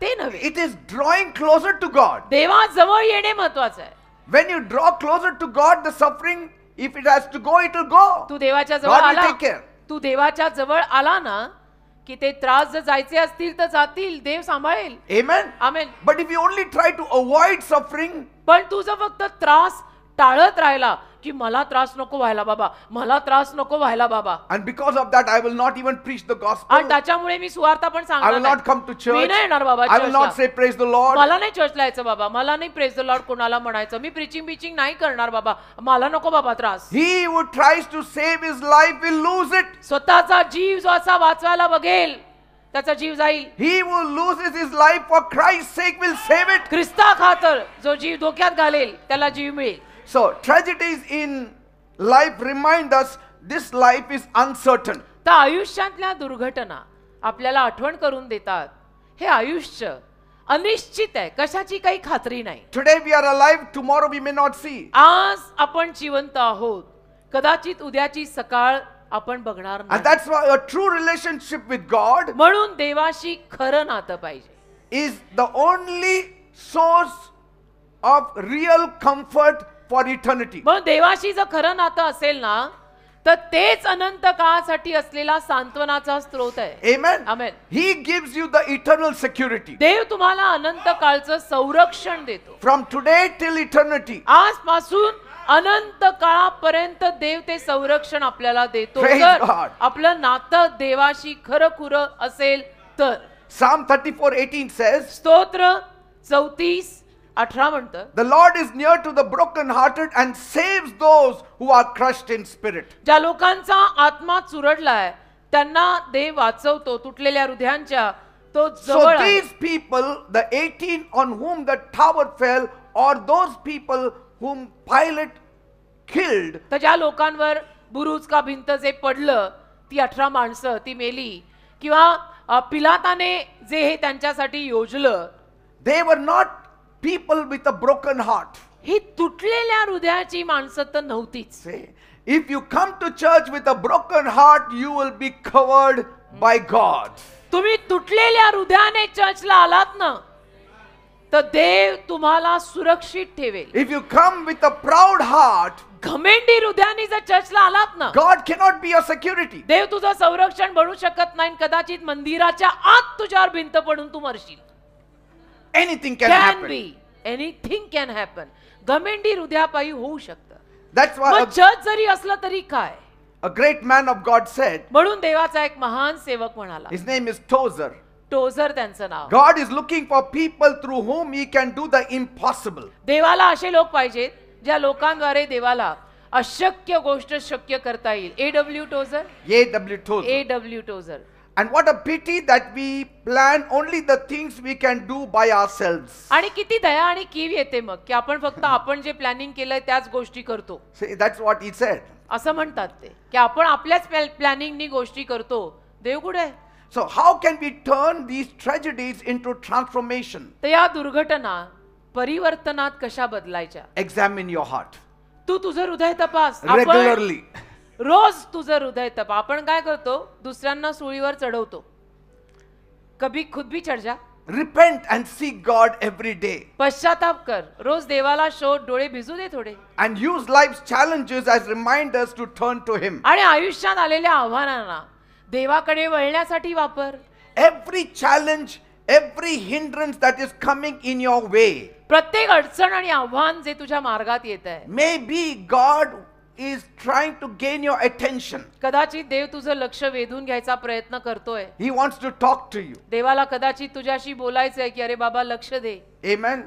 ते नव्हे. It is drawing closer to God. देवाजवळ येणे महत्वाचं आहे. When you draw closer to God, the suffering, if it has to go, it will go. तू देवाच्या जवळ God will आला, take care. तू देवाच्या जवळ आला ना की ते त्रास जर जायचे असतील तर जातील, देव सांभाळेल. Amen. Amen. But if you only try to avoid suffering, पण तू जर फक्त त्रास टाळत राहिला की मला त्रास नको व्हायला बाबा, मला त्रास नको व्हायला बाबा, and because of that, I will not even preach the gospel. आणि त्याच्यामुळे मी सुवार्ता पण I सांगणार will not come to नाही. मी church. नाही येणार बाबा I will not चर्चला. say praise the Lord. मला नाही चर्चला यायचं बाबा, मला नाही प्रेज द लॉर्ड कोणाला म्हणायचं, मी प्रीचिंग बिचिंग नाही करणार बाबा, मला नको बाबा त्रास. He who tries to save his life will lose it. स्वतःचा जीव जो असा वाचवायला बघेल त्याचा जीव जाईल. He who loses his life for Christ's sake will save it. ख्रिस्ता खातर जो जीव धोक्यात घालेल त्याला जीव मिळेल. So tragedies in life remind us this life is uncertain. तर आयुष्यातल्या दुर्घटना आपल्याला आठवण करून देतात, हे आयुष्य अनिश्चित आहे, कशाची काही खात्री नाही. Today we are alive, tomorrow we may not see. आज आपण जिवंत आहोत, कदाचित उद्याची सकाळ आपण बघणार And नाही. that's why a true relationship with God म्हणून देवाशी खरं नातं पाहिजे. is the only source of real comfort for eternity. म्हणून देवाशी जर खरं नातं असेल ना तर तेच अनंत काळासाठी असलेला सांत्वनाचा स्रोत आहे. Amen. Amen. He gives you the eternal security. देव तुम्हाला अनंत काळचं संरक्षण देतो. From today till eternity. आजपासून अनंत काळापर्यंत देव ते संरक्षण आपल्याला देतो, Praise जर God. आपलं नातं देवाशी खरं खुरं असेल तर. Psalm 34:18 says, स्तोत्र 34:18 म्हणतं, the Lord is near to the broken-hearted and saves those who are crushed in spirit. ज्या लोकांचा आत्मा चुरडलाय त्यांना देव वाचवतो, तुटलेल्या हृदयांच्या तो So जवळ आहे. these people, the 18 on whom the tower fell, or those people whom Pilate killed, तर ज्या लोकांवर बुरुज का भिंत जे पडलं, ती 18 माणसं ती मेली, किंवा पिलाताने जे हे त्यांच्यासाठी योजलं, they were not people with a broken heart. ही तुटलेल्या हृदयाची माणसं तर नव्हतीच. Say, if you come to church with a broken heart, you will be covered by God. तुम्ही तुटलेल्या हृदयाने चर्चला आलात ना तर देव तुम्हाला सुरक्षित ठेवेल. If you come with a proud heart, घमेंडी हृदयाने जर चर्चला आलात ना, God cannot be your security. देव तुझं संरक्षण बनू शकत नाही. कदाचित मंदिराच्या आत तुझ्यावर भिंत पडून तू मरशील. Anything can Can happen. be. Anything can happen. घमेंडी हृदयापायी होऊ शकतं. That's why मग जज जरी असलं तरी काय. a great man of God said, म्हणून देवाचा एक महान सेवक म्हणाला, his name is Tozer. टोझर त्यांचं नाव. God is looking for people through whom he can do the impossible. देवाला असे लोक पाहिजेत ज्या लोकांद्वारे देवाला अशक्य गोष्ट शक्य करता येईल. A.W. टोझर. A.W. Tozer. A.W. टोझर. And what a pity that we plan only the things we can do by ourselves. आणि किती दया आणि कीव येते मग की आपण फक्त आपण जे प्लॅनिंग केलंय त्याच गोष्टी करतो. See, that's what he said. असं म्हणतात ते की आपण आपल्याच प्लॅनिंगनी गोष्टी करतो. देव कुठे आहे? So how can we turn these tragedies into transformation? तर या दुर्घटना परिवर्तनात कशा बदलायच्या? Examine your heart तू तुझं हृदय तपास. आपण regularly. रोज तुझं हृदय तपास. आपण काय करतो? दुसऱ्यांना सुळीवर चढवतो. कभी खुद भी चढ़ जा. Repent and seek God every day. पश्चाताप कर. रोज देवाला शोध. डोळे भिजू दे थोडे. And use life's challenges as reminders to turn to Him. आणि आयुष्यात आलेल्या आव्हानांना देवाकडे वळण्यासाठी वापर. Every challenge, every hindrance that is coming in your way, प्रत्येक अडचण आणि आव्हान जे तुझ्या मार्गात येत आहे, maybe God is trying to gain your attention. कदाचित देव तुझं लक्ष वेधून घ्यायचा प्रयत्न करतोय. He wants to talk to you. देवाला कदाचित तुझ्याशी बोलायचंय की अरे बाबा लक्ष दे. Amen.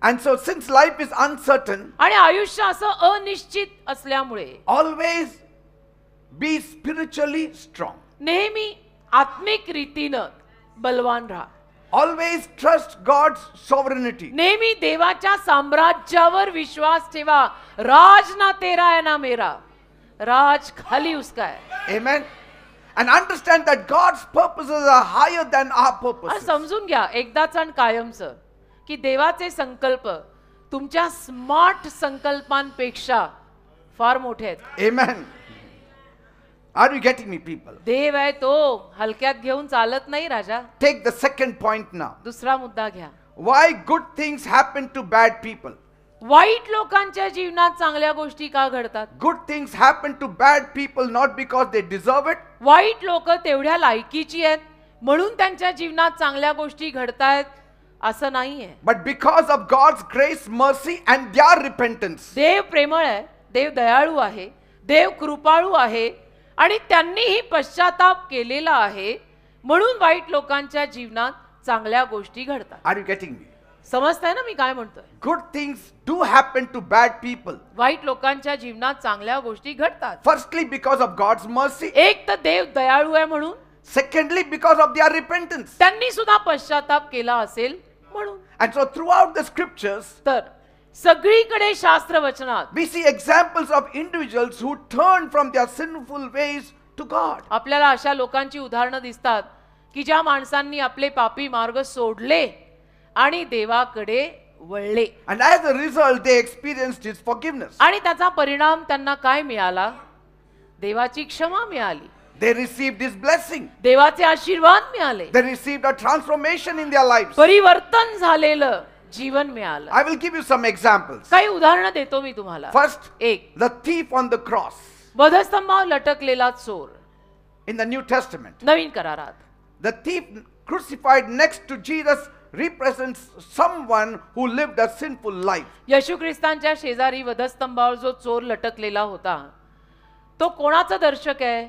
And so since life is uncertain, आणि आयुष्य असं अनिश्चित असल्यामुळे always be spiritually strong. नेहमी आत्मिक रीतीनं बलवान राहा. Always trust God's sovereignty. नेहमी देवाच्या साम्राज्यावर विश्वास ठेवा. राज ना तेरा है ना मेरा, राज खाली उसका है. Amen. And understand that God's purposes are higher than our आणि purposes. समजून घ्या एकदाच आणि कायमचं की देवाचे संकल्प तुमच्या स्मार्ट संकल्पांपेक्षा फार मोठे आहेत. Amen. Are you getting me, people? देव आहे तो हलक्यात घेऊन चालत नाही राजा. Take the second point now. दुसरा मुद्दा घ्या. Why good things happen to bad people? वाईट लोकांच्या जीवनात चांगल्या गोष्टी का घडतात? Good things happen to bad people not because they deserve it, वाईट लोक तेवढ्या लायकीची आहेत म्हणून त्यांच्या जीवनात चांगल्या गोष्टी घडतायत असं नाहीये. but because of God's grace, mercy, and their repentance. देव प्रेमळ आहे, देव दयाळू आहे, देव कृपाळू आहे आणि त्यांनीही पश्चाताप केलेला आहे म्हणून वाईट लोकांच्या जीवनात चांगल्या गोष्टी घडतात. Are you getting me? समजताय ना मी काय म्हणतोय? Good things do happen to bad people. वाईट लोकांच्या जीवनात चांगल्या गोष्टी घडतात. Firstly, because of God's mercy. एक तर देव दयाळू आहे म्हणून, Secondly, because of their repentance. त्यांनी सुद्धा पश्चाताप केला असेल म्हणून. And so throughout the scriptures, तर सगळीकडे शास्त्र वचनात we see examples of individuals who turn from their sinful ways to God. आपल्याला अशा लोकांची उदाहरणं दिसतात की ज्या माणसांनी आपले पापी मार्ग सोडले आणि देवाकडे वळले. And as a result, they experienced His forgiveness. आणि त्याचा परिणाम त्यांना काय मिळाला? देवाची क्षमा मिळाली. They received His blessing. देवाचे आशीर्वाद मिळाले. They received a transformation in their lives. परिवर्तन झालेलं जीवन मिळालं. I will give you some examples. काही उदाहरणं देतो मी तुम्हाला. First, एक, the thief on the cross वधस्तंभावर लटकलेला चोर. in the New Testament. नवीन करारात The thief crucified next to Jesus represents someone who lived a sinful life. येशू ख्रिस्तांच्या शेजारी वधस्तंभावर जो चोर लटकलेला होता तो कोणाचा दर्शक आहे?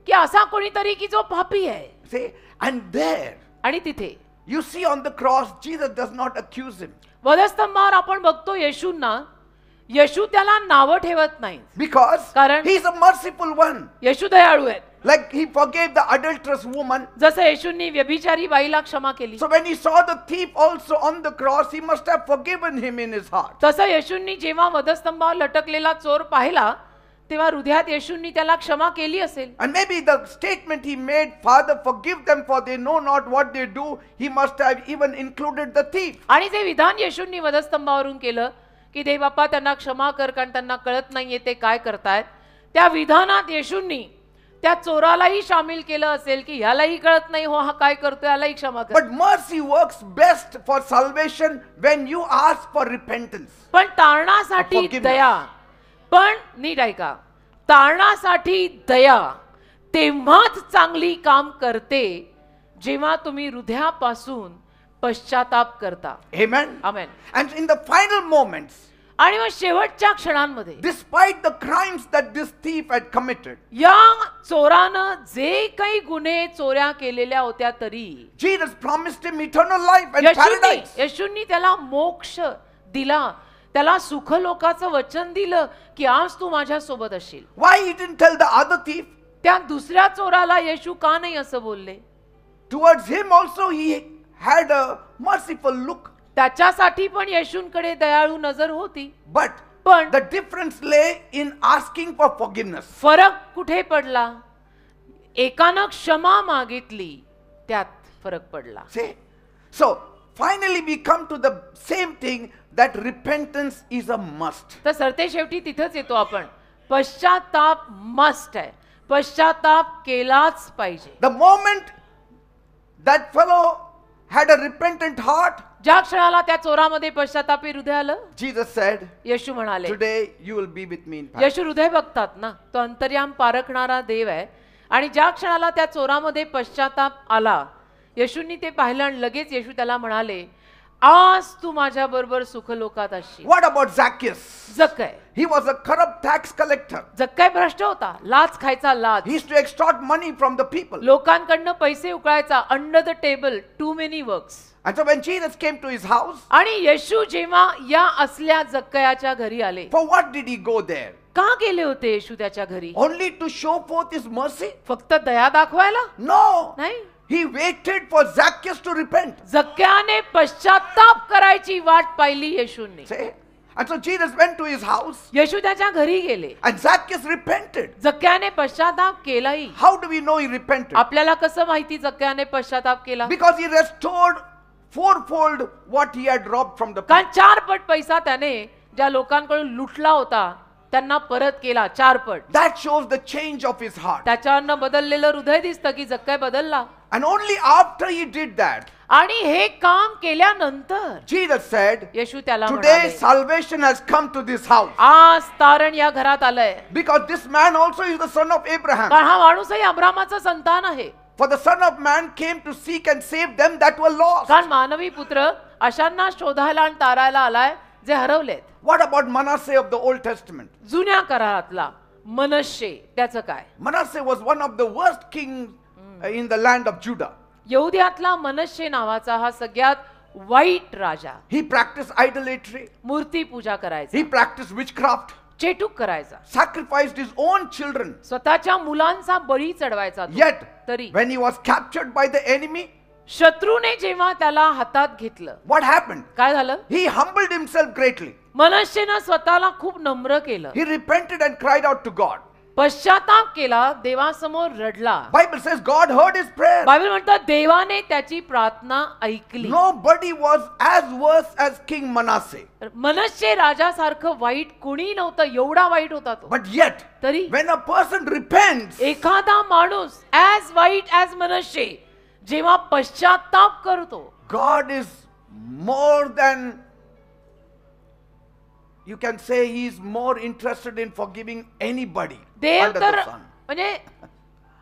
की असा कोणीतरी की जो पापी आहे. See, and there आणि तिथे you see on the cross, Jesus does not accuse him वधस्तंभावर आपण बघतो येशूंना, येशू त्याला नावं ठेवत नाही because कारण He is a merciful one. येशू दयाळू आहेत. Like He forgave the adulterous woman. जसं येशूंनी व्यभिचारी बाईला क्षमा केली So when He saw the thief also on the cross, He must have forgiven him in His heart. तसं येशूंनी जेव्हा वधस्तंभावर लटकलेला चोर पाहिला तेव्हा हृदयात येशूंनी त्याला क्षमा केली असेल. And maybe the statement He made, Father, forgive them for they know not what they do, He must have even included the thief. आणि जे विधान येशूंनी वधस्तंभावरून केलं की देव बाप्पा त्यांना क्षमा कर कारण त्यांना कळत नाहीये ते काय करतायत, त्या विधानात येशूंनी त्या चोरालाही सामील केलं असेल की ह्यालाही कळत नाही हो हा काय करतोय, यालाही क्षमा कर. But mercy works best for salvation when you ask for repentance. पण तारणासाठी Forgiveness. दया, पण नीट ऐका, तारणासाठी दया तेव्हाच चांगली काम करते जेव्हा तुम्ही हृदयापासून पश्चाताप करता. Amen. Amen. And in the final moments, आणि मग शेवटच्या क्षणांमध्ये despite the crimes that this thief had committed, या चोरानं जे काही गुन्हे चोऱ्या केलेल्या होत्या तरी Jesus promised him eternal life and paradise. येशूंनी त्याला मोक्ष दिला, त्याला सुखलोकाचं वचन दिलं की आज तू माझ्या सोबत असशील. Why he didn't tell the other thief? त्या दुसऱ्या चोराला येशू का नाही असं बोलले? Towards him also he had a merciful look. त्याच्यासाठी पण येशूंकडे दयाळू नजर होती. But पण the difference lay in asking for forgiveness. फरक कुठे पडला? एकानं क्षमा मागितली, त्यात फरक पडला. See? So finally we come to the same thing, that repentance is a must. तर सरते शेवटी तिथंच येतो आपण, पश्चाताप मस्ट आहे, पश्चाताप केलाच पाहिजे. The moment that fellow had a repentant heart, ज्या क्षणाला त्या चोरामध्ये पश्चातापी हृदय आलं, Jesus said, येशू म्हणाले, today you will be with me in paradise. येशू हृदय बघतात ना, तो अंतर्याम पारखणारा देव आहे. आणि ज्या क्षणाला त्या चोरामध्ये पश्चाताप आला, येशूंनी ते पाहिलं आणि लगेच येशू त्याला म्हणाले, आज तू माझ्या बरोबर सुखलोकात असशील. What about Zacchaeus? जक्कय, He was a corrupt tax collector. जक्कय भ्रष्ट होता, लाच खायचा लाच, He used to extort money from the people. लोकांकडनं पैसे उकळायचा, under the table, too many works. And so when Jesus came to his house, आणि येशू जेव्हा या असल्या जक्कयाच्या घरी आले, for what did he go there? का गेले होते येशू त्याच्या घरी? Only to show forth his mercy? फक्त दया दाखवायला? No. नाही. He waited for Zacchaeus to repent. जक्क्याने पश्चाताप करायची वाट पाहिली येशूंनी. See? And so Jesus went to his house येशू त्याच्या घरी गेले, and Zacchaeus repented. जक्क्याने पश्चाताप केलाही. How do we know he repented? आपल्याला कसं माहिती जक्क्याने पश्चाताप केला? Because he restored fourfold what he had robbed from the people. कारण 4 पट पैसा त्याने ज्या लोकांकडून लुटला होता त्यांना परत केला, 4 पट. That shows the change of his heart. त्याच्यावरनं बदललेलं हृदय दिसतं की जक्कय बदलला. And only after he did that, आणि हे काम केल्यानंतर Jesus said, येशू त्याला today म्हणाले, salvation has come to this house. आज तारण या घरात आलंय. Because this man also is the son of Abraham. कारण हा माणूसही अब्रामाचा संतान आहे. For the Son of Man came to seek and save them that were lost. कारण मानवी पुत्र अशांना शोधायला आणि तारायला आलाय जे हरवलेत. What about Manasseh of the Old Testament? जुन्या करारातला मनश्शे, त्याचं काय? Manasseh was one of the worst kings in the land of Judah. यहुद्यातला मनश्शे नावाचा हा सगळ्यात वाईट राजा. He practiced idolatry. मूर्ती पूजा करायचा, He practiced witchcraft. चेटूक करायचा, Sacrificed his own children. स्वतःच्या मुलांचा बळी चढवायचा तो. Yet, तरी when he was captured by the enemy, शत्रूने जेव्हा त्याला हातात घेतलं, what happened? काय झालं? He humbled himself greatly. मनश्शेनं स्वतःला खूप नम्र केलं, He repented and cried out to God. पश्चाताप केला, देवासमोर रडला. Bible says God heard his prayer. Bible म्हणतं देवाने त्याची प्रार्थना ऐकली. Nobody was as worse as King Manasseh. मनश्शे राजासारखं वाईट कुणी नव्हतं, एवढा वाईट होता तो. But yet, तरी when a person repents, एखादा माणूस ॲज वाईट ॲज मनश्शे जेव्हा पश्चाताप करतो, God is more than, you can say he is more interested in forgiving anybody Dev under तर the sun. म्हणजे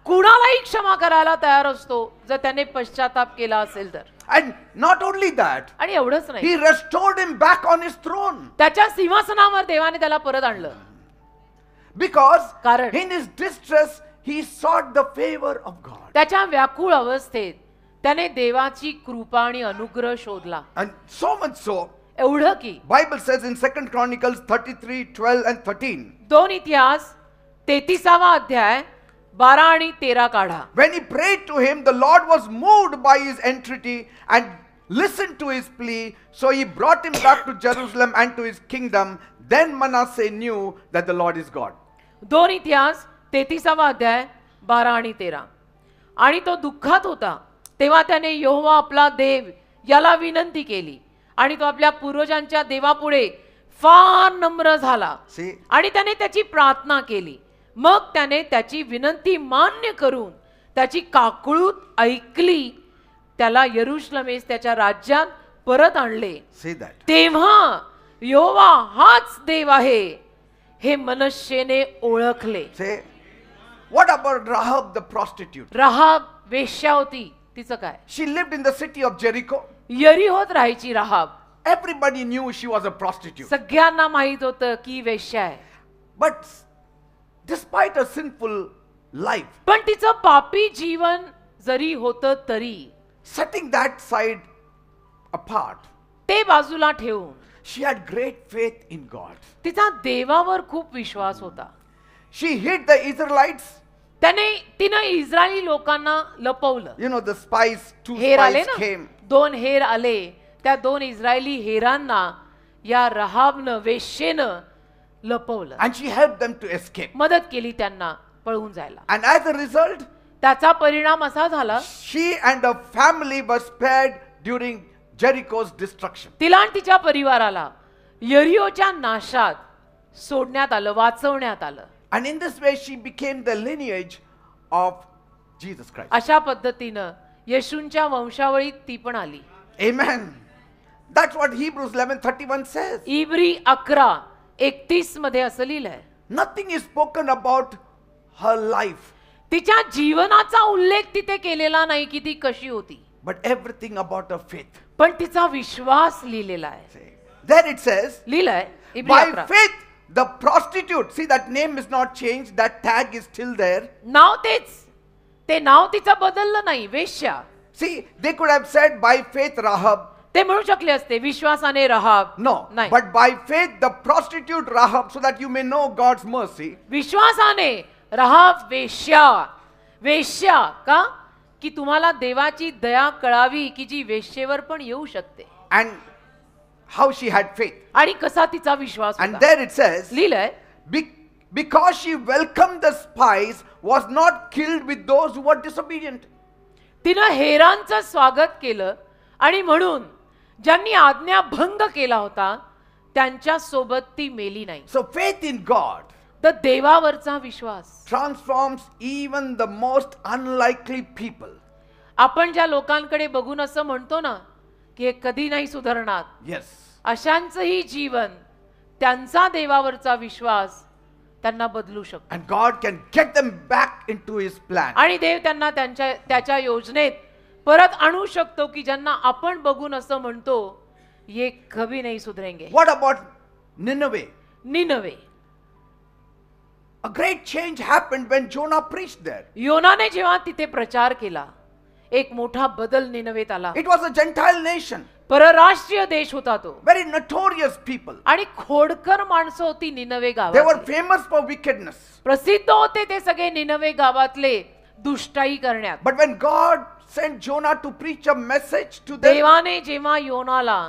कुणालाही क्षमा करायला तयार असतो जर त्याने पश्चाताप केला असेल तर. And not only that, आणि एवढंच नाही, he restored him back on his throne. त्याच्या सिंहासनावर देवाने त्याला परत आणलं. Because कारण in his distress, he sought the favor of God. त्याच्या व्याकुळ अवस्थेत त्याने देवाची कृपा आणि अनुग्रह शोधला. And so much so, एवढं की Bible says in 2 Chronicles 33, 12 and 13, 2 इतिहास 33वा अध्याय 12 आणि 13 काढा. when he prayed to him, the Lord was moved by his entreaty and listened to his plea. So he brought him back to Jerusalem and to his kingdom. Then Manasseh knew that the Lord is God. 2 इतिहास 33वा अध्याय 12 आणि 13. आणि तो दुःखात होता तेव्हा त्याने यहोवा आपला देव याला विनंती केली आणि तो आपल्या पूर्वजांच्या देवापुढे फार नम्र झाला See? आणि त्याने त्याची प्रार्थना केली. मग त्याने त्याची विनंती मान्य करून त्याची काकळूत ऐकली, त्याला यरुशलेमेस त्याच्या राज्यात परत आणले. Say that. तेव्हा यहोवा हाच देव आहे हे मनश्शेने ओळखले. Say, what about Rahab the prostitute? राहाब वेश्या होती, तिचं काय? She lived in the city of Jericho. यरीहोत राहायची राहाब. Everybody knew she was a prostitute. सगळ्यांना माहित होतं की वेश्या आहे. But despite a sinful life, पण तिचं पापी जीवन जरी होतं तरी setting that side apart, ते बाजूला ठेवून she had great faith in God. तिचा देवावर खूप विश्वास होता. She hid the Israelites. तिनं इस्रायली लोकांना लपवलं. You know, the spies, two हेर आले spies ना, came. 2 हेर आले. त्या 2 इस्रायली हेरांना या रहाबनं वेश्येनं लपवलं. And she helped them to escape. मदत केली त्यांना पळून जायला. And as a result, त्याचा परिणाम असा झाला, she and her family were spared during Jericho's destruction. तिला आणि तिच्या परिवाराला यरीहोच्या नाशात सोडण्यात आलं, वाचवण्यात आलं. And in this way, she became the lineage of Jesus Christ. अशा पद्धतीनं येशूंच्या वंशावळीत ती पण आली. Amen. That's what Hebrews 11:31 says. इब्री 11:31 मध्ये असं लिहिलंय. Nothing is spoken about her life, तिच्या जीवनाचा उल्लेख तिथे केलेला नाही की ती कशी होती, but everything about her faith. पण तिचा विश्वास लिहिलेला आहे. There it says, लिहिलंय इब्री by 11. faith, the prostitute, see that name is not changed, that tag is still there. नाव तेच, ते नाव तिचं बदललं नाही, वेश्या. See, they could have said by faith Rahab. ते म्हणू शकले असते विश्वासाने राहाब. No, नाही, but by faith the prostitute Rahab, so that you may know God's mercy. विश्वासाने राहाब वेश्या. वेश्या का? की तुम्हाला देवाची दया कळावी की जी वेश्येवर पण येऊ शकते. And how she had faith. आणि कसा तिचा विश्वास And होता. there it says, लिहिलंय because she welcomed the spies, was not killed with those who were disobedient. तिनं हेरांचं स्वागत केलं आणि म्हणून ज्यांनी आज्ञाभंग केला होता त्यांच्या सोबत ती मेली नाही. So faith in God तर देवावरचा विश्वास transforms even the most unlikely people. आपण ज्या लोकांकडे बघून असं म्हणतो ना की हे कधी नाही सुधारणार, Yes. अशांचंही जीवन, त्यांचा देवावरचा विश्वास त्यांना बदलू शकतो. And God can get them back into His plan. आणि देव त्यांना त्याच्या योजनेत परत आणू शकतो की ज्यांना आपण बघून असं म्हणतो ये कभी नाही सुधरेंगे. What about Nineveh? Nineveh. A great change happened when Jonah preached there. योनाने जेव्हा तिथे प्रचार केला एक मोठा बदल निनवेत आला. It was a Gentile nation, परराष्ट्रीय देश होता तो very notorious people. आणि खोडकर माणसं होती निनवे They were गावात. famous for wickedness. प्रसिद्ध होते ते सगळे निनवे गावातले दुष्टाई करण्यात. But when God sent Jonah to preach a message to them, देवाने जेव्हा योनाला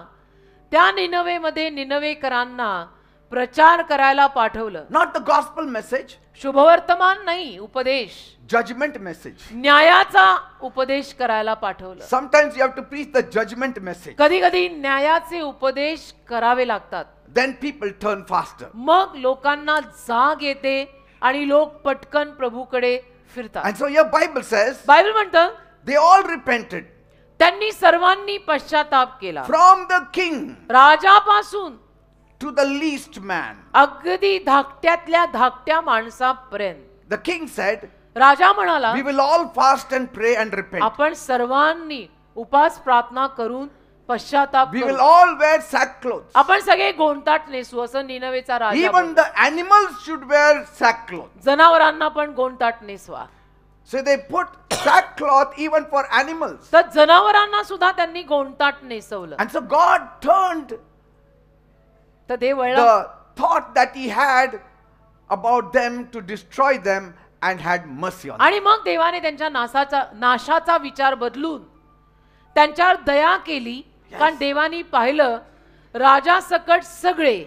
त्या निनवेमध्ये निनवेकरांना प्रचार करायला पाठवलं, not the gospel message, शुभवर्तमान नाही, उपदेश, judgment message. न्यायाचा उपदेश करायला पाठवलं. Sometimes you have to preach the judgment message. कधी कधी न्यायाचे उपदेश करावे लागतात. Then people turn faster. मग लोकांना जाग येते आणि लोक पटकन प्रभूकडे फिरतात. And so your Bible says, Bible म्हणतं they all repented. त्यांनी सर्वांनी पश्चाताप केला, From the king राजापासून to the least man. अगदी धाकट्यातल्या धाकट्या माणसापर्यंत. The king said, राजा म्हणाला we will all fast and pray and repent. आपण सर्वांनी उपास प्रार्थना करून पश्चाताप We करू. will all wear sackcloth. आपण सगळे गोंडताट नेसू असं निनवेचा राजा Even बोलला. the animals should wear sackcloth. जनावरांना पण गोंडताट नेसवा. So they put sackcloth even for animals. तर जनावरांना सुद्धा त्यांनी गोंडताट नेसवलं. And so God turned तर देव वळला the thought that he had about them to destroy them and had mercy on them. आणि मग देवाने त्यांच्या नाशाचा विचार बदलून त्यांच्यावर दया केली. कारण देवानी पाहिलं राजा सकट सगळे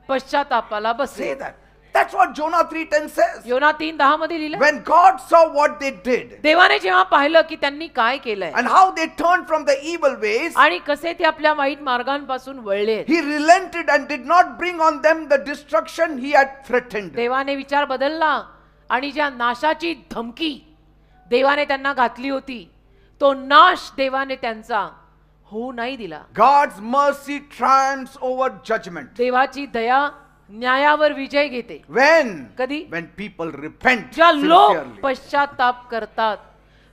पश्चातापाला Say बसले. that. That's what Jonah 3:10 says. योना 3:10 मध्ये लिहिलं, When God saw what they did देवाने जेव्हा पाहिलं की त्यांनी काय केलंय and how they turned from the evil ways, आणि कसे ते आपल्या वाईट मार्गांपासून वळले, he relented and did not bring on them the destruction he had threatened. देवाने विचार बदलला आणि ज्या नाशाची धमकी देवाने त्यांना घातली होती तो नाश देवाने त्यांचा होऊ नाही दिला. God's mercy triumphs over judgment. देवाची दया न्यायावर विजय घेते. When? कधी? When people repent ज्या लोक sincerely. पश्चाताप करतात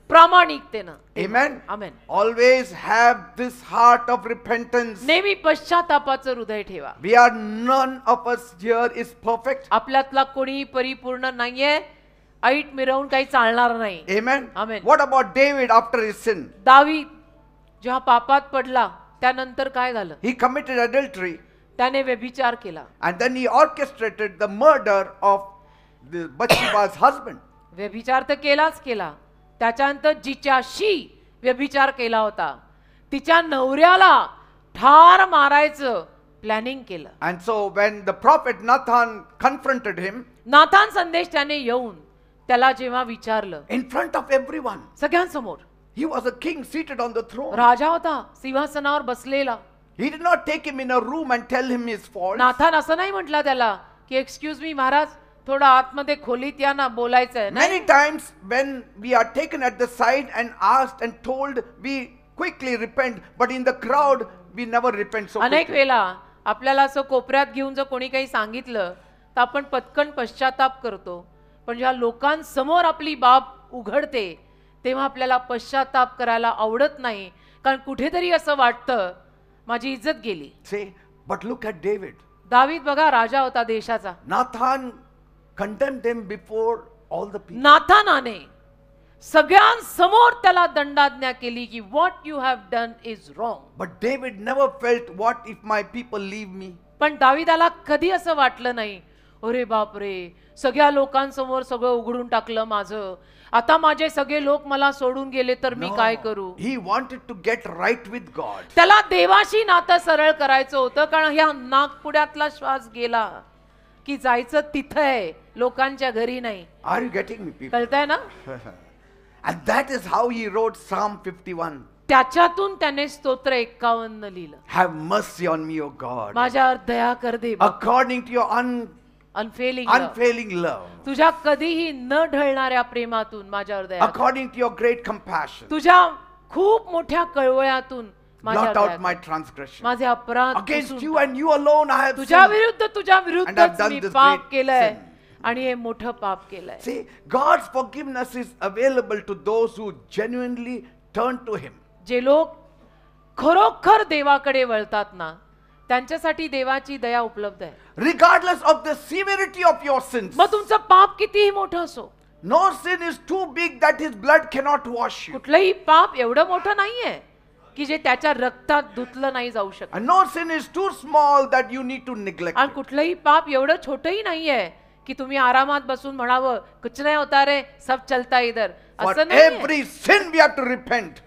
प्रामाणिकतेनं. Amen. Amen. Always have this heart of repentance. नेहमी पश्चातापाचं हृदय ठेवा. We are none of us here is perfect. आपल्यातला कोणी परिपूर्ण नाहीये. ऐट मिरवून काही चालणार नाही. Amen. Amen. What about David after his sin? दावीद जेव्हा पापात पडला त्यानंतर काय झालं? He committed adultery त्याने व्यभिचार केला. and then he orchestrated the murder of the Bathsheba's husband. व्यभिचार तर केलाच केला. त्याच्यानंतर जिच्याशी व्यभिचार केला होता तिच्या नवऱ्याला ठार मारायचं प्लॅनिंग केलं. And so when the prophet Nathan confronted him नाथान संदेश त्याने येऊन त्याला जेव्हा विचारलं in front of everyone, सगळ्यांसमोर, he was a king seated on the throne. राजा होता सिंहासनावर बसलेला. He did not take him in a room and tell him his faults. नाथान असं नाही म्हटला त्याला की एक्सक्यूज मी महाराज थोडा आतमध्ये खोलीत या ना बोलायचंय. Many times when we are taken at the side and asked and told, we quickly repent, but in the crowd we never repent so अनेक quickly. वेळा आपल्याला असं कोपऱ्यात घेऊन जर कोणी काही सांगितलं तर आपण पटकन पश्चाताप करतो. पण ज्या लोकांसमोर आपली बाब उघडते तेव्हा आपल्याला पश्चाताप करायला आवडत नाही. कारण कुठेतरी असं वाटतं माझी इज्जत गेली. Say, but look at David. दावीद बघा राजा होता देशाचा. Nathan condemned him before all the people. नाथानाने सगळ्यांसमोर त्याला दंडाज्ञा केली की what you have done is wrong. But David never felt, what if my people leave me? पण दावीदाला कधी असं वाटलं नाही अरे बापरे सगळ्या लोकांसमोर सगळं उघडून टाकलं माझं, आता माझे सगळे लोक मला सोडून गेले तर मी काय करू. He wanted to get right with God. त्याला देवाशी नातं सरळ करायचं होतं. कारण ह्या नागपुड्यातला श्वास गेला की जायचं तिथं आहे लोकांच्या घरी नाही. Are you getting me, people? कळतंय ना. And that is how he wrote Psalm 51. त्याच्यातून त्याने स्तोत्र 51 लिहिलं. Have mercy on me, O God, माझ्यावर दया कर दे according to your unfailing unfailing love, तुझ्या कधीही न ढळणाऱ्या प्रेमातून माझ्यावर दया कर. according to your great compassion. तुझ्या खूप मोठ्या कळवळ्यातून Blot माझ्यावर out दया my कर. transgression. माझे अपराध Against पुसून you टाक. and you alone I have तुझ्या sinned. विरुद्ध And I've done me this पाप great केलंय sin. आणि हे मोठं पाप केलंय. See, God's forgiveness is available to those who genuinely turn to Him. जे लोक खरोखर देवाकडे वळतात ना त्यांच्यासाठी देवाची दया उपलब्ध आहे. Regardless of the severity of your sins. मग तुमचं पाप कितीही मोठं असो. No sin is too big that His blood cannot wash you. कुठलंही पाप एवढं मोठं नाहीये की जे त्याच्या रक्तात धुतलं नाही जाऊ शकत. And no sin is too small that you need to neglect आणि it. कुठलंही पाप एवढं छोटंही नाहीये की तुम्ही आरामात बसून म्हणावं कुछ नाही होता रे सब चलता इधर. For असं नाही. every sin we have to repent.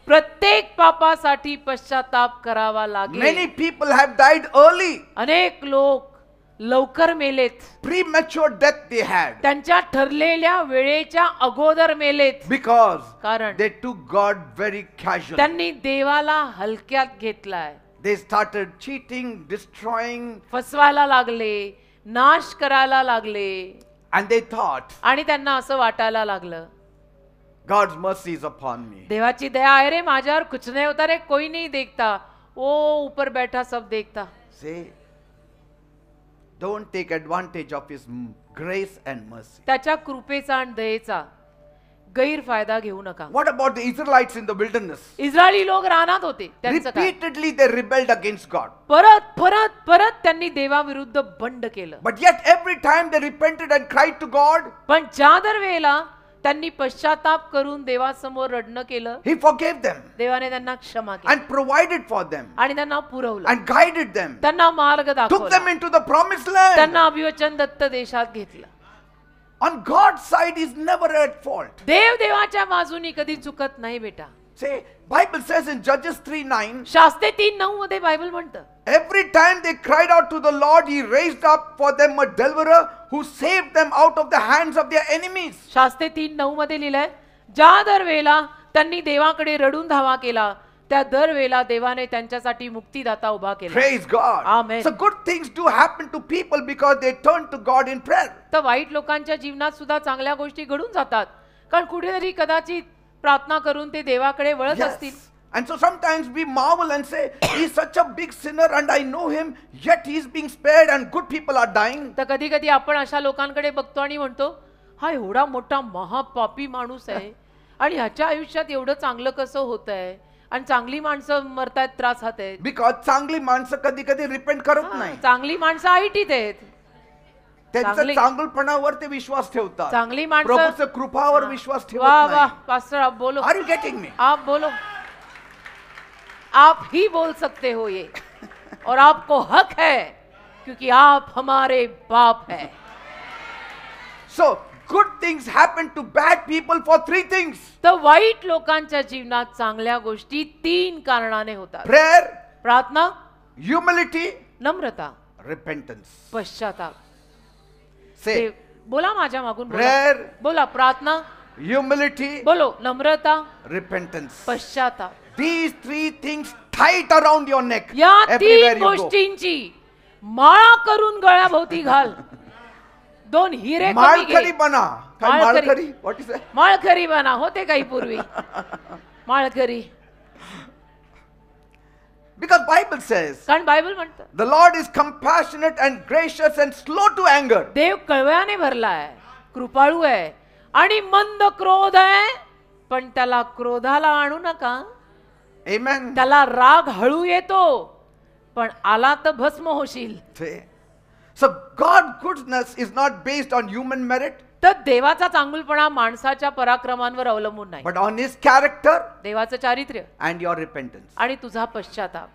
प्रत्येक पापासाठी पश्चाताप करावा Many लागेल. people have died early. अनेक लोक लवकर मेलेत. Premature death they had. त्यांच्या ठरलेल्या वेळेच्या अगोदर मेलेत. Because कारण they took God very casually. त्यांनी देवाला हलक्यात घेतलाय. They started cheating, destroying, फसवायला लागले, नाश करायला लागले and they thought, आणि त्यांना असं वाटायला लागलं God's mercy is upon me. देवाची दया आहे रे माझ्यावर, कुछ नहीं होता रे, कोई नहीं देखता, ओ ऊपर बैठा सब देखता. Say, don't take advantage of His grace and mercy. त्याच्या कृपेचा आणि दयेचा गैरफायदा घेऊ नका. What about the Israelites in the wilderness? Israeli लोक रानात होते, त्यांचं काय? Repeatedly they rebelled against God. परत परत परत त्यांनी देवाविरुद्ध बंड केलं. But yet every time they repented and cried to God, पण ज्या दर वेळेला त्यांनी पश्चाताप करून देवासमोर रडणं केलं, He forgave them देवाने त्यांना क्षमा केली and provided for them आणि त्यांना पुरवलं, and guided them, त्यांना मार्ग took दाखवला, them into the promised land. त्यांना अभिवचन दत्त देशात घेतलं. On God's side is never at fault. देव देवाच्या बाजूनी कधी चुकत नाही बेटा. Say, Bible says in Judges 3:9, शास्त्रे 3:9 मध्ये बायबल म्हणतं, every time they cried out to the Lord, He raised up for them a deliverer who saved them out of the hands of their enemies. शास्त्रे 3:9 मध्ये लिहिलंय, ज्या दर वेळेला त्यांनी देवाकडे रडून धावा केला त्या दरवेळेला देवाने त्यांच्यासाठी मुक्तिदाता उभा केला. Praise God. Amen. So good things do happen to people because they turn to God in prayer. तर वाईट लोकांच्या जीवनात सुद्धा चांगल्या गोष्टी घडून जातात, कारण कुठेतरी कदाचित प्रार्थना करून ते देवाकडे वळत असतील. And so sometimes we marvel and say, he's such a big sinner and I know him, yet he's being spared and good people are dying. तर कधी कधी आपण अशा लोकांकडे बघतो आणि म्हणतो, हा एवढा मोठा महापापी माणूस आहे आणि ह्याच्या आयुष्यात एवढं चांगलं कसं होत आहे आणि चांगली माणसं मरतायत, त्रास होत आहेत. Because चांगली माणसं कधी कधी रिपेंट करत नाही. चांगली माणसं आयटीत आहेत, त्यांच्या चांगलपणावर ते विश्वास ठेवतात, चांगली माणसं प्रभूच्या कृपावर विश्वास ठेवत वाह वाह नाही. पास्टर आप बोलो. Are you getting me? आप बोलो, आप ही बोल सकते हो ये, और आपको हक है क्योंकि आप हमारे बाप हैं. So good things happen to bad people for three things. तर वाईट लोकांच्या जीवनात चांगल्या गोष्टी 3 कारणाने होतात. Prayer, प्रार्थना, humility, नम्रता, repentance. पश्चाताप. Say बोला माझ्या मागून बोला. prayer, बोला प्रार्थना, humility, बोलो नम्रता, repentance. पश्चाताप. These 3 things tight around your neck या everywhere 3 you go. गोष्टींची माळा करून गळ्याभोवती घाल. 2 हिरे कमी माळकरी घे. बना. काय माळकरी. माळकरी? What is that? माळकरी बना. होते काही पूर्वी माळकरी. Because Bible says कारण बायबल म्हणतं the Lord is compassionate and gracious and slow to anger. देव कळवळ्याने भरला आहे, कृपाळू आहे आणि मंद क्रोध आहे, पण त्याला क्रोधाला आणू नका. Amen. त्याला राग हळू येतो, पण आला तर भस्म होशील. So God's goodness is not based on human merit, तर देवाचा चांगुलपणा माणसाच्या पराक्रमांवर अवलंबून नाही, but on his character देवाचं चारित्र्य and your repentance. आणि तुझा पश्चाताप.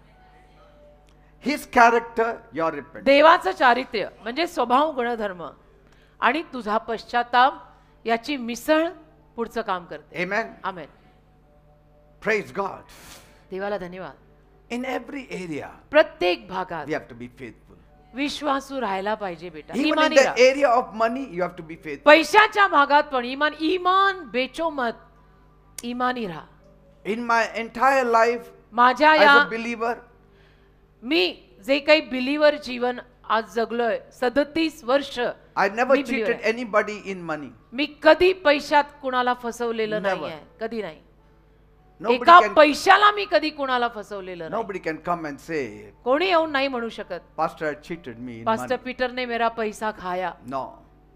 His character, your repentance. देवाचं चारित्र्य म्हणजे स्वभाव गुणधर्म आणि तुझा पश्चाताप याची मिसळ पुढचं काम करते. Amen. आमेन. Praise God. देवाला धन्यवाद. In every area, प्रत्येक भागात we have to be faithful. विश्वासू राहायला पाहिजे बेटा. Even in इमानी the राहा. area of money, you have to be faithful. पैशाच्या भागात पण इमान बेचो मत. इमानी राहा. In my entire life, माझ्या as या a believer, मी जे काही बिलीवर जीवन आज जगलोय 37 वर्ष, I never me believer cheated आहे. anybody in money. मी कधी पैशात कुणाला फसवलेलं Never. नाहीये, कधी नाही. Nobody एका can, पैशाला मी कधी कुणाला फसवलेलं नाही. nobody can come and say, कोणी येऊन नाही म्हणू शकत, Pastor had cheated me in pastor money. पीटरने मेरा पैसा खाया. No.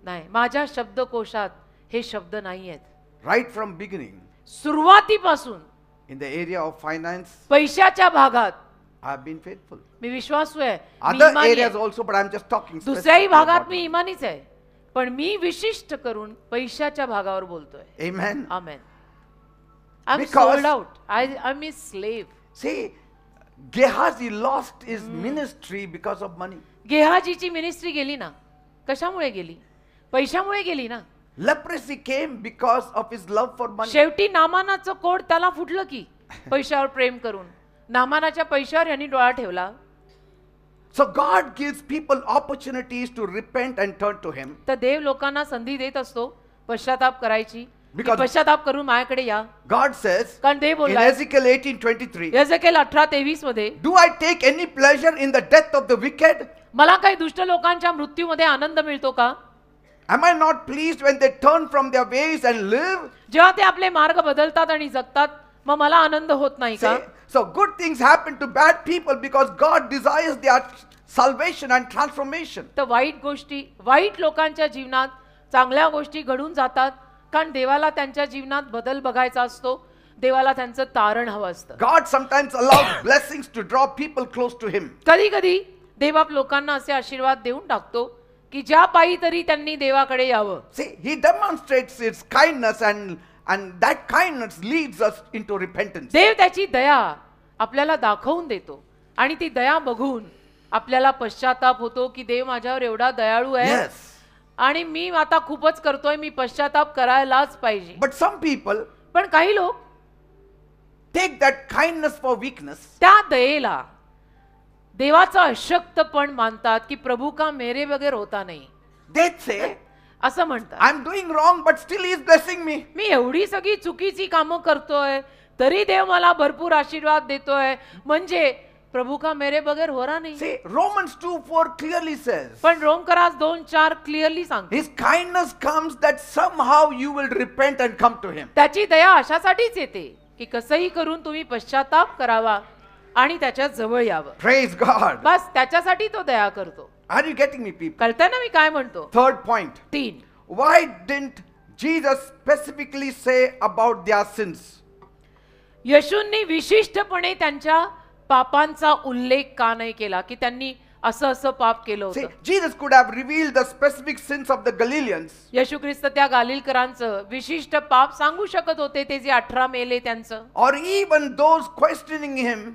नाही, माझ्या शब्दकोशात हे शब्द नाही आहेत. Right from beginning, सुरुवातीपासून in the area of finance, पैशाच्या भागात I have been faithful. मी विश्वासू आहे. मी Other इमानी areas आहे. also, but I'm just talking दुसऱ्याही specifically भागात about मी it. इमानीच आहे, पण मी विशिष्ट करून पैशाच्या भागावर बोलतोय. Amen. Amen. I'm Because- sold out. I'm a slave. See, Gehazi lost his ministry because of money. गेहाजीची मिनिस्ट्री गेली ना, कशामुळे गेली? पैशामुळे गेली ना. Leprosy came because of his love for money. शेवटी नामानाचं कोड त्याला फुटलं की पैशावर प्रेम करून. नामानाच्या पैशावर यांनी डोळा ठेवला. So God gives people opportunities to repent and turn to him. तर देव लोकांना संधी देत असतो पश्चाताप करायची. Because- पश्चाताप करून माझ्याकडे या. God says कारण देव in बोललाय Ezekiel 18:23, यहेजकेल 18:23 मध्ये, do I take any pleasure in the death of the wicked? मला काही दुष्ट लोकांच्या मृत्यूमध्ये आनंद मिळतो का? Am I not pleased when they turn from their ways and live? जेव्हा ते आपले मार्ग बदलतात आणि जगतात, मग मला आनंद होत नाही का? See, so good things happen to bad people because God desires their salvation and transformation. तर वाईट लोकांच्या जीवनात चांगल्या गोष्टी घडून जातात, कारण देवाला त्यांच्या जीवनात बदल बघायचा असतो. देवाला त्यांचं तारण हवं असतं. God sometimes allows blessings to draw people close to him. कधी कधी देव आप लोकांना असे आशीर्वाद देऊन टाकतो की ज्या पायी तरी त्यांनी देवाकडे यावं. See, he demonstrates his kindness and that kindness leads us into repentance. देव त्याची दया आपल्याला दाखवून देतो आणि ती दया बघून आपल्याला पश्चाताप होतो की देव माझ्यावर एवढा दयाळू आहे Yes. आणि मी आता खूपच करतोय, मी पश्चाताप करायलाच पाहिजे. But some people पण काही लोक take that kindness for weakness. त्या दयेला देवाचा अशक्तपण मानतात की प्रभू का मेरे बगैर होता नाही. They say, असं म्हणतात. I'm doing wrong, but still He is blessing me. मी एवढी सगळी चुकीची कामं करतोय तरी देव मला भरपूर आशीर्वाद देतोय, म्हणजे प्रभू का मेरे बगैर हो रहा नहीं. See, Romans 2:4 clearly says, पण रोमकरास 2:4 क्लिअरली सांगतो, His kindness comes that somehow you will repent and come to Him. त्याची दया अशासाठीच येते की कसंही करून तुम्ही पश्चाताप करावा आणि त्याच्या जवळ यावं. Praise God. बस त्याच्यासाठी तो दया करतो. Are you getting me, people? कळतंय ना मी काय म्हणतो. Third point. 3. Why didn't Jesus specifically say about their sins? येशूंनी विशिष्टपणे त्यांच्या पापांचा उल्लेख का नाही केला की त्यांनी असं असं पाप केलं See, होतं. Jesus could have revealed the specific sins of the Galileans, येशू ख्रिस्त त्या गालिलकरांचं विशिष्ट पाप सांगू शकत होते, ते जे 18 मेले त्यांचं, or even those questioning Him.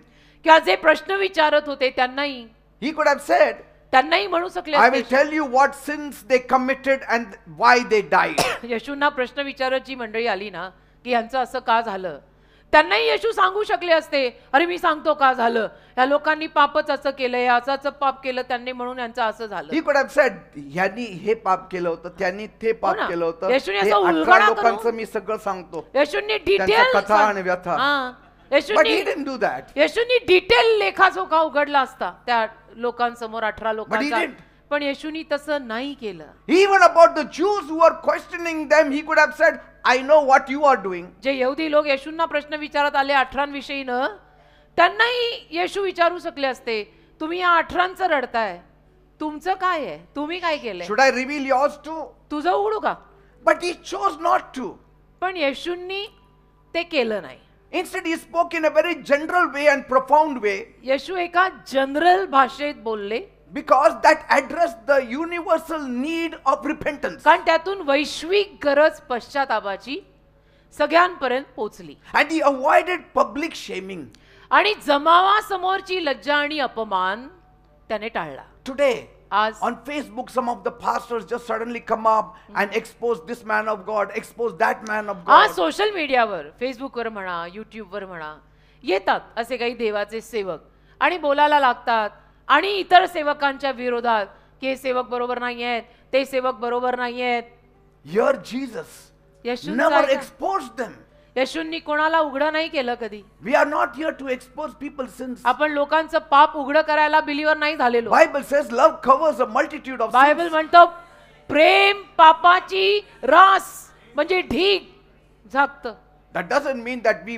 किंवा जे प्रश्न विचारत होते त्यांनाही He could have said, त्यांनाही म्हणू शकले I will असते. tell you what sins they committed and why they died. येशूंना प्रश्न विचारत जी मंडळी आली ना की यांचं असं का झालं, त्यांनाही येशू सांगू शकले असते, अरे मी सांगतो का झालं, या लोकांनी पापच असं केलंय, असं पाप केलं त्यांनी म्हणून यांचं असं झालं. He could have said, ह्यांनी हे पाप केलं होतं, त्यांनी ते पाप ना. केलं होतं, येशूने हे असं 18 उलगडा लोकांचं करून- मी सगळं सांगतो. येशूंनी त्यांच्या डिटेल कथा आणि व्यथा. But he didn't do that. येशूंनी डिटेल लेखाजोखा उघडला असता त्या लोकांसमोर, 18 लोकांचा, didn't. पण येशूंनी तसं नाही केलं. Even about the Jews who were questioning them, he could have said, I know what you are doing. जे यहुदी लोक येशूंना प्रश्न विचारत आले 18 विषयीनं, त्यांनाही येशू विचारू शकले असते, तुम्ही या 18चं रडताय, तुमचं काय आहे, तुम्ही काय केलंय, Should I reveal yours too? तुझं उघडू का. But he chose not to. पण येशूंनी ते केलं नाही. Instead, he spoke in a very general way and profound way, येशू एका जनरल भाषेत बोलले, because that addressed the universal need of repentance. कारण त्यातून वैश्विक गरज पश्चातापाची सगळ्यांपर्यंत पोहोचली. And he avoided public shaming. आणि जमावासमोरची लज्जा आणि अपमान त्याने टाळला. Today, आज on Facebook, some of the pastors just suddenly come up and expose this man of God, expose that man of आज God. सोशल मीडियावर, फेसबुकवर म्हणा, युट्यूबवर म्हणा, येतात असे काही देवाचे सेवक आणि बोलायला लागतात आणि इतर सेवकांच्या विरोधात की हे सेवक बरोबर नाही आहेत, ते सेवक बरोबर नाही आहेत. Here, Jesus येशूंचं never ऐका. exposed them. येशूंनी कोणाला उघडं नाही केलं कधी. We are not here to expose people's sins. आपण लोकांचं पाप उघडं करायला बिलीवर नाही झालेलो. Bible says love covers a multitude of Bible sins. म्हणतो प्रेम पापाची रास म्हणजे ढीग झाकतं. That doesn't mean that we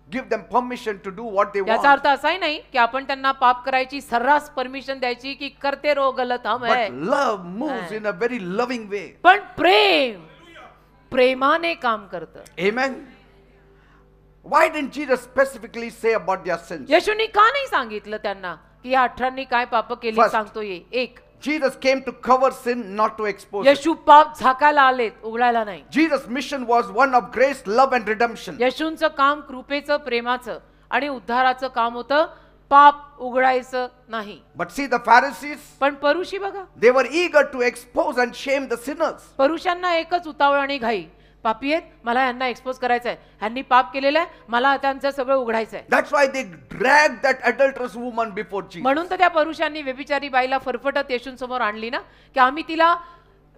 give them permission to do what they याचा want. अर्थ असाही नाही की आपण त्यांना पाप करायची सर्रास परमिशन द्यायची की करते रो गलत हम है. But love moves in a very loving way. पण प्रेम प्रेमाने काम करतं. Amen. Why didn't Jesus specifically say about their sins? येशूंनी का नाही सांगितलं त्यांना की या 18नी काय पाप केली. First. सांगतो ये. एक, Jesus came to cover sin, not to expose it. येशू पाप झाकायला आलेत, उघडायला नाही. Jesus' mission was one of grace, love and redemption. येशूंचं काम कृपेचं, प्रेमाचं आणि उद्धाराचं काम होतं, पाप उघडायचं नाही. But see the Pharisees, पण परुषी बघा, they were eager to expose and shame the sinners. परुषांना एकच उतावळ आणि घाई, पापी आहेत, मला यांना एक्सपोज करायचंय, ह्यांनी पाप केलेलं आहे, मला त्यांचं सगळं उघडायचंय. That's why they dragged that adulterous woman before Jesus. म्हणून तर त्या परुषांनी व्यभिचारी बाईला फरफटत येशूंसमोर आणली ना, की आम्ही तिला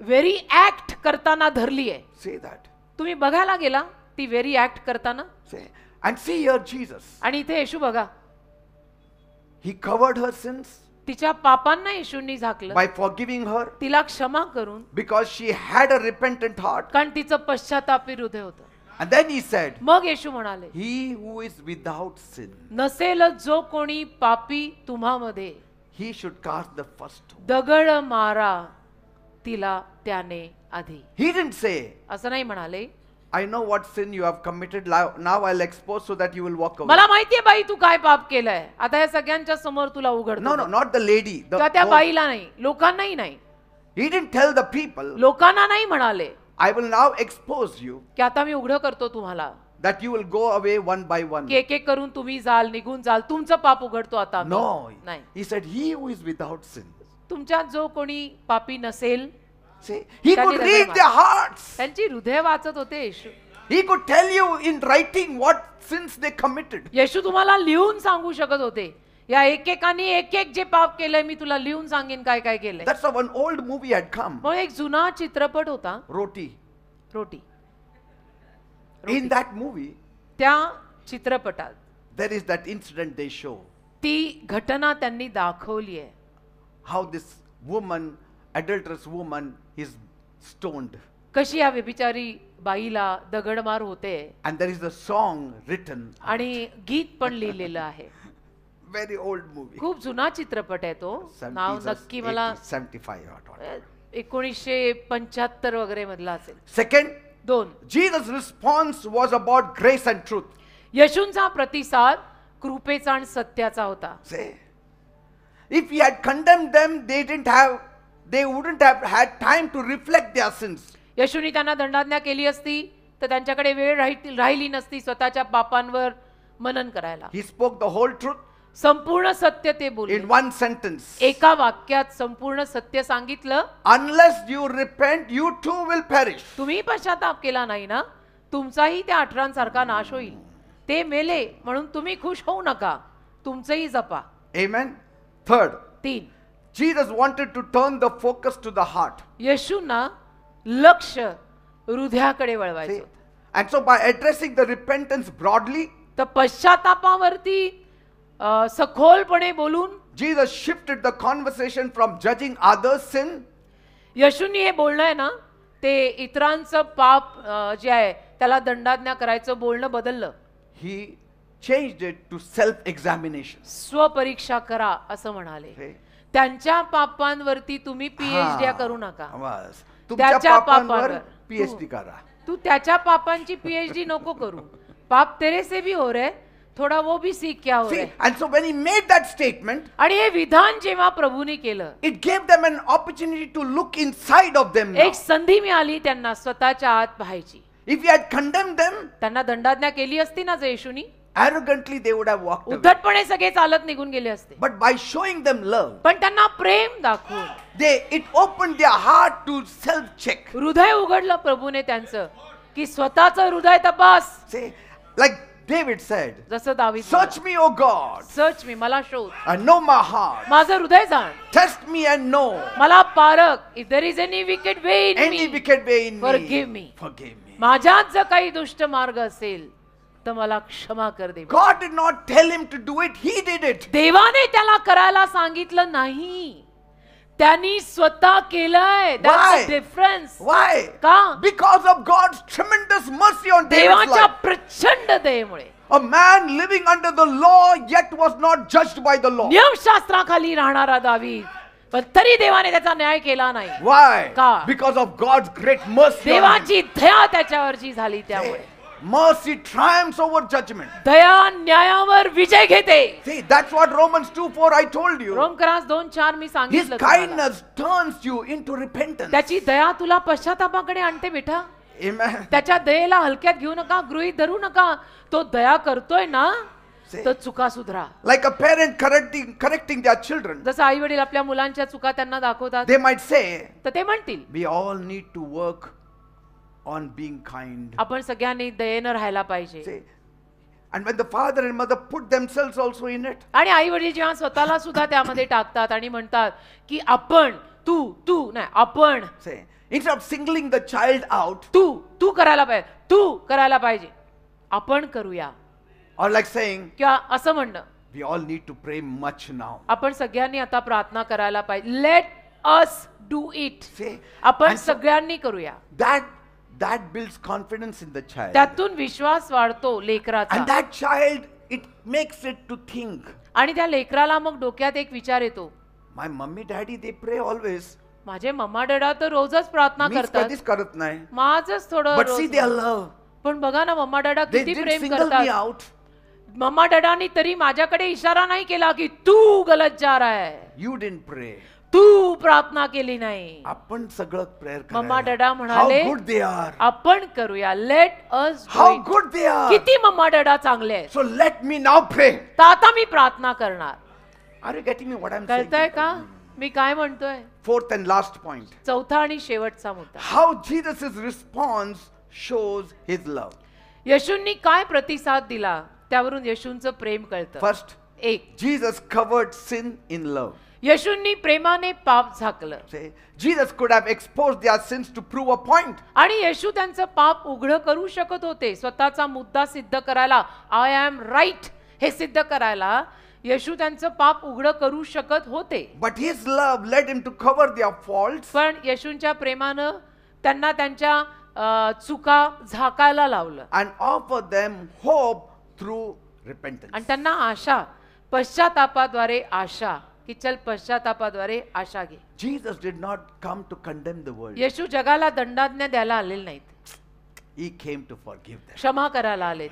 व्हेरी ऍक्ट करताना धरली आहे. Say that. तुम्ही बघायला गेला ती व्हेरी ऍक्ट करताना. Say. And see here Jesus. आणि इथे येशू बघा, He covered her sins तिच्या पापांना येशूंनी झाकलं, by forgiving her तिला क्षमा करून, because she had a repentant heart. कारण तिचं पश्चातापी हृदय होतं. And then he said, मग येशू म्हणाले, he who is without sin, नसेल जो कोणी पापी तुम्हामध्ये, he should cast the first stone. दगड मारा तिला त्याने आधी. He didn't say, असं नाही म्हणाले, I know what sin you have committed. Now I'll expose so that you will walk away. मला माहितीये बाई तू काय पाप केलंय, आता या सगळ्यांच्या समोर तुला उघडतो. No, not the lady. किंवा त्या बाईला नाही, लोकांनाही नाही, He didn't tell the people, लोकांना नाही म्हणाले I will now expose you की आता मी उघड करतो तुम्हाला, that you will go away one by one. की एक एक करून तुम्ही जाल, निघून जाल, तुमचं पाप उघडतो आता मी. No. नाही, He said, he who is without sin. तुमच्यात जो कोणी पापी नसेल, See, he That could is read the their hearts. त्यांची हृदय वाचत होते येशू. He could tell you in writing what sins they committed. येशू तुम्हाला लिहून सांगू शकत होते या एकेकाने एक एक जे पाप केलंय मी तुला लिहून सांगेन काय काय केलंय. That's how one old movie had come. मग एक जुना चित्रपट होता Roti. Roti. In that movie, त्या चित्रपटात there is that incident they show. ती घटना त्यांनी दाखवली आहे. How this woman, adulterous woman, is stoned. कशी या व्यभिचारी बाईला दगडमार होते And there is a song written. आणि गीत पण लिहिलेलं आहे. Very old movie. खूप जुना चित्रपट आहे तो. नाव 70s or नक्की मला 80s, 75 or what. 1975 वगैरे मधला असेल. Second, 2. Jesus' response was about grace and truth. येशूंचा प्रतिसाद कृपेचा आणि सत्याचा होता. Say, if he had condemned them, they wouldn't have had time to reflect their sins. येशूंनी त्यांना दंडाज्ञा केली असती तर त्यांच्याकडे वेळ राहिली नसती स्वतःच्या पापांवर मनन करायला. He spoke the whole truth संपूर्ण सत्य ते बोलले. in one sentence. एका वाक्यात संपूर्ण सत्य सांगितलं. Unless you repent, you too will perish. तुम्ही पश्चाताप केला नाही ना तुमचाही त्या अठरांसारखा नाश होईल. ते मेले म्हणून तुम्ही खुश होऊ नका, तुमचंही जपा. Amen. Third, 3. Jesus wanted to turn the focus to the heart. येशूंना लक्ष हृदयाकडे वळवायचं See? होतं. And so by addressing the repentance broadly, तर पश्चातापावरती सखोलपणे बोलून Jesus shifted the conversation from judging others' sin येशूंनी हे बोलणं आहे ना ते इतरांचं पाप जे आहे त्याला दंडाज्ञा करायचं बोलणं बदललं. He changed it to self-examination. स्वपरीक्षा करा असं म्हणाले. Okay. त्यांच्या पापांवरती तुम्ही पीएचडी करू नका. बस. तुमच्या त्याच्या पापांवर पापावर पीएचडी करा. तू त्याच्या पापांची पीएचडी नको करू. पाप तेरे से भी हो रहे, थोडा वो भी सीख क्या हो See, रहे. and so when he made that statement, आणि हे विधान जेव्हा प्रभूने केलं it gave them an opportunity to look inside of them now. एक संधी मिळाली त्यांना स्वतःच्या आत पाहायची. If he had condemned them, त्यांना दंडाज्ञा केली असती ना जर येशूनी arrogantly they would have walked away. उद्धटपणे सगळे चालत निघून गेले असते. But by showing them love, पण त्यांना प्रेम दाखवून it opened their heart to self-check. हृदय उघडलं प्रभूने त्यांचं की स्वतःचं हृदय तपास. See, like David said, जसं दावीद search me, O God, search मी मला शोध, and know my heart. माझं हृदय जाण, Test me and know मला पारख. If there is any wicked way in any me, wicked way in Forgive me. Forgive me. माझ्यात जर काही दुष्ट मार्ग असेल तर मला क्षमा कर दे. God did not tell him to do it, he did it. देवाने त्याला करायला सांगितलं नाही, त्यांनी स्वतः केलंय. Why? That's the difference. Why? का? Because of God's tremendous mercy on David's देवाच्या life. प्रचंड दयेमुळे. A man living under the law yet was not judged by the law. नियमशास्त्राखाली राहणारा दावीद पण तरी देवाने त्याचा न्याय केला नाही. Why? का? Because of God's great mercy. on him. देवाची दया त्याच्यावरची झाली त्यामुळे. Mercy triumphs over judgment. दया न्यायावर विजय घेते. See, that's what Romans 2:4 I told you. रोमकरास 2:4 me His सांगितलं तुम्हाला. kindness turns you into repentance. त्याची दया तुला पश्चातापाकडे आणते बेटा. Amen. त्याच्या दयेला हलक्यात घेऊ नका, गृहीत धरू नका. तो दया करतोय ना See, तर चुका सुधरा. like a parent correcting their children, जसं आई वडील आपल्या मुलांच्या चुका त्यांना दाखवतात they might say, तर ते म्हणतील we all need to work on being kind. आपण सगळ्यांनी दयेनं राहायला पाहिजे. See, and when the father and mother put themselves also in it, आणि आई वडील जेव्हा स्वतःला सुद्धा त्यामध्ये टाकतात आणि म्हणतात की आपण तू नाही आपण say, instead of singling the child out, तू करायला पाहिजे, तू करायला पाहिजे, आपण करूया. or like saying, किंवा असं म्हणणं we all need to pray much now. आपण सगळ्यांनी आता प्रार्थना करायला पाहिजे. Let us do it. See, आपण and so सगळ्यांनी करूया. that builds confidence in the child. त्यातून विश्वास वाढतो And लेकराचा. that child, it makes it to think, आणि त्या लेकराला मग डोक्यात एक विचार येतो, my mummy daddy they pray always. माझे मम्मा डॅडा तर रोजच प्रार्थना मीच करतात, कधीच करत नाही. माझच थोडं But rose see their love. पण बघा ना मम्मा डॅडा They किती didn't प्रेम single me करतात. out. मम्मा डॅडानी तरी माझ्याकडे इशारा नाही केला की तू गलत जा रहा है, You didn't pray. तू प्रार्थना केली नाही. आपण सगळं प्रेयर मम्मा डॅडा How म्हणाले good they are. आपण करूया. Let us How good they are. किती मम्मा डॅडा चांगले आहेत. So let me now pray. तर आता मी प्रार्थना करणार. Are you getting me what I'm कळतंय saying? का मी काय म्हणतोय. Fourth and last point. चौथा आणि शेवटचा मुद्दा, How Jesus' response shows his love. येशूंनी काय प्रतिसाद दिला त्यावरून येशूंचं प्रेम कळतं. First, 1. Jesus covered sin in love. येशूंनी प्रेमाने पाप झाकलं. See, Jesus could have exposed their sins to prove a point. आणि येशू त्यांचं पाप उघड करू शकत होते, स्वतःचा मुद्दा सिद्ध करायला, आय एम राईट हे सिद्ध करायला येशू त्यांचं पाप उघड करू शकत होते. But his love led him to cover their faults. पण येशूंच्या प्रेमानं त्यांना त्यांच्या चुका झाकायला लावलं And offer them hope through repentance. आणि त्यांना आशा, पश्चातापाद्वारे आशा, की चल पश्चातापाद्वारे आशा घे. Jesus did not come to condemn the world. येशू जगाला दंडाज्ञा द्यायला आलेले नाहीत, He came to forgive them. क्षमा करायला आलेत.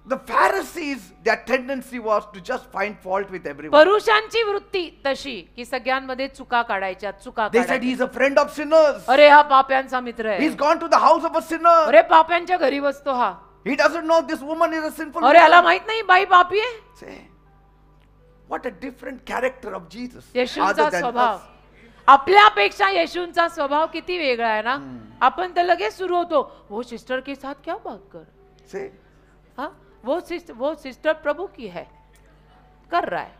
The Pharisees, their tendency was to just find fault with everyone. पुरुषांची वृत्ती तशी की सगळ्यांमध्ये चुका काढायच्या, चुका They said काढायच्या. he's a friend of sinners. अरे हा पाप्यांचा मित्र आहे, He's gone to the house of a sinner. अरे पाप्यांच्या घरी बसतो हा, He doesn't know this woman is a sinful अरे याला woman. माहित नाही बाई पापी आहे. Say, what a different character of Jesus. येशूंचा other than स्वभाव, us. आपल्यापेक्षा येशूंचा स्वभाव किती वेगळा आहे ना. आपण तर लगेच सुरू होतो, वो सिस्टर के साथ क्या बात कर, Say, हाँ वो सिस्टर प्रभु की है, कर रहा है.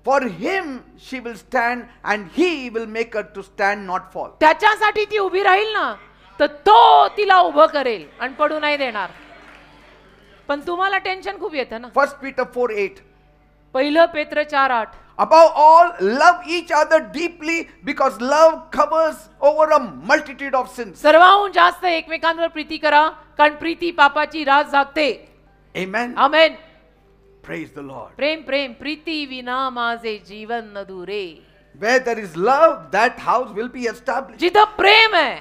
for him she will stand and he will make her to stand, not fall. त्याच्यासाठी ती उभी राहील ना, तर तो तिला उभं करेल आणि पडू नाही देणार. पण तुम्हाला टेन्शन खूप येतं ना. 1 Peter 4:8. पहिलं पेत्र 4:8. Above all, love each other deeply because love covers over a multitude of sins. सर्वाहून जास्त एकमेकांवर प्रीती करा, कारण प्रीती पापाची रास झाकते. Amen. Amen. Praise the Lord. प्रेम प्रेम प्रीती विना माझे जीवन अधुरे. Where there is love, that house will be established. जिथं प्रेम आहे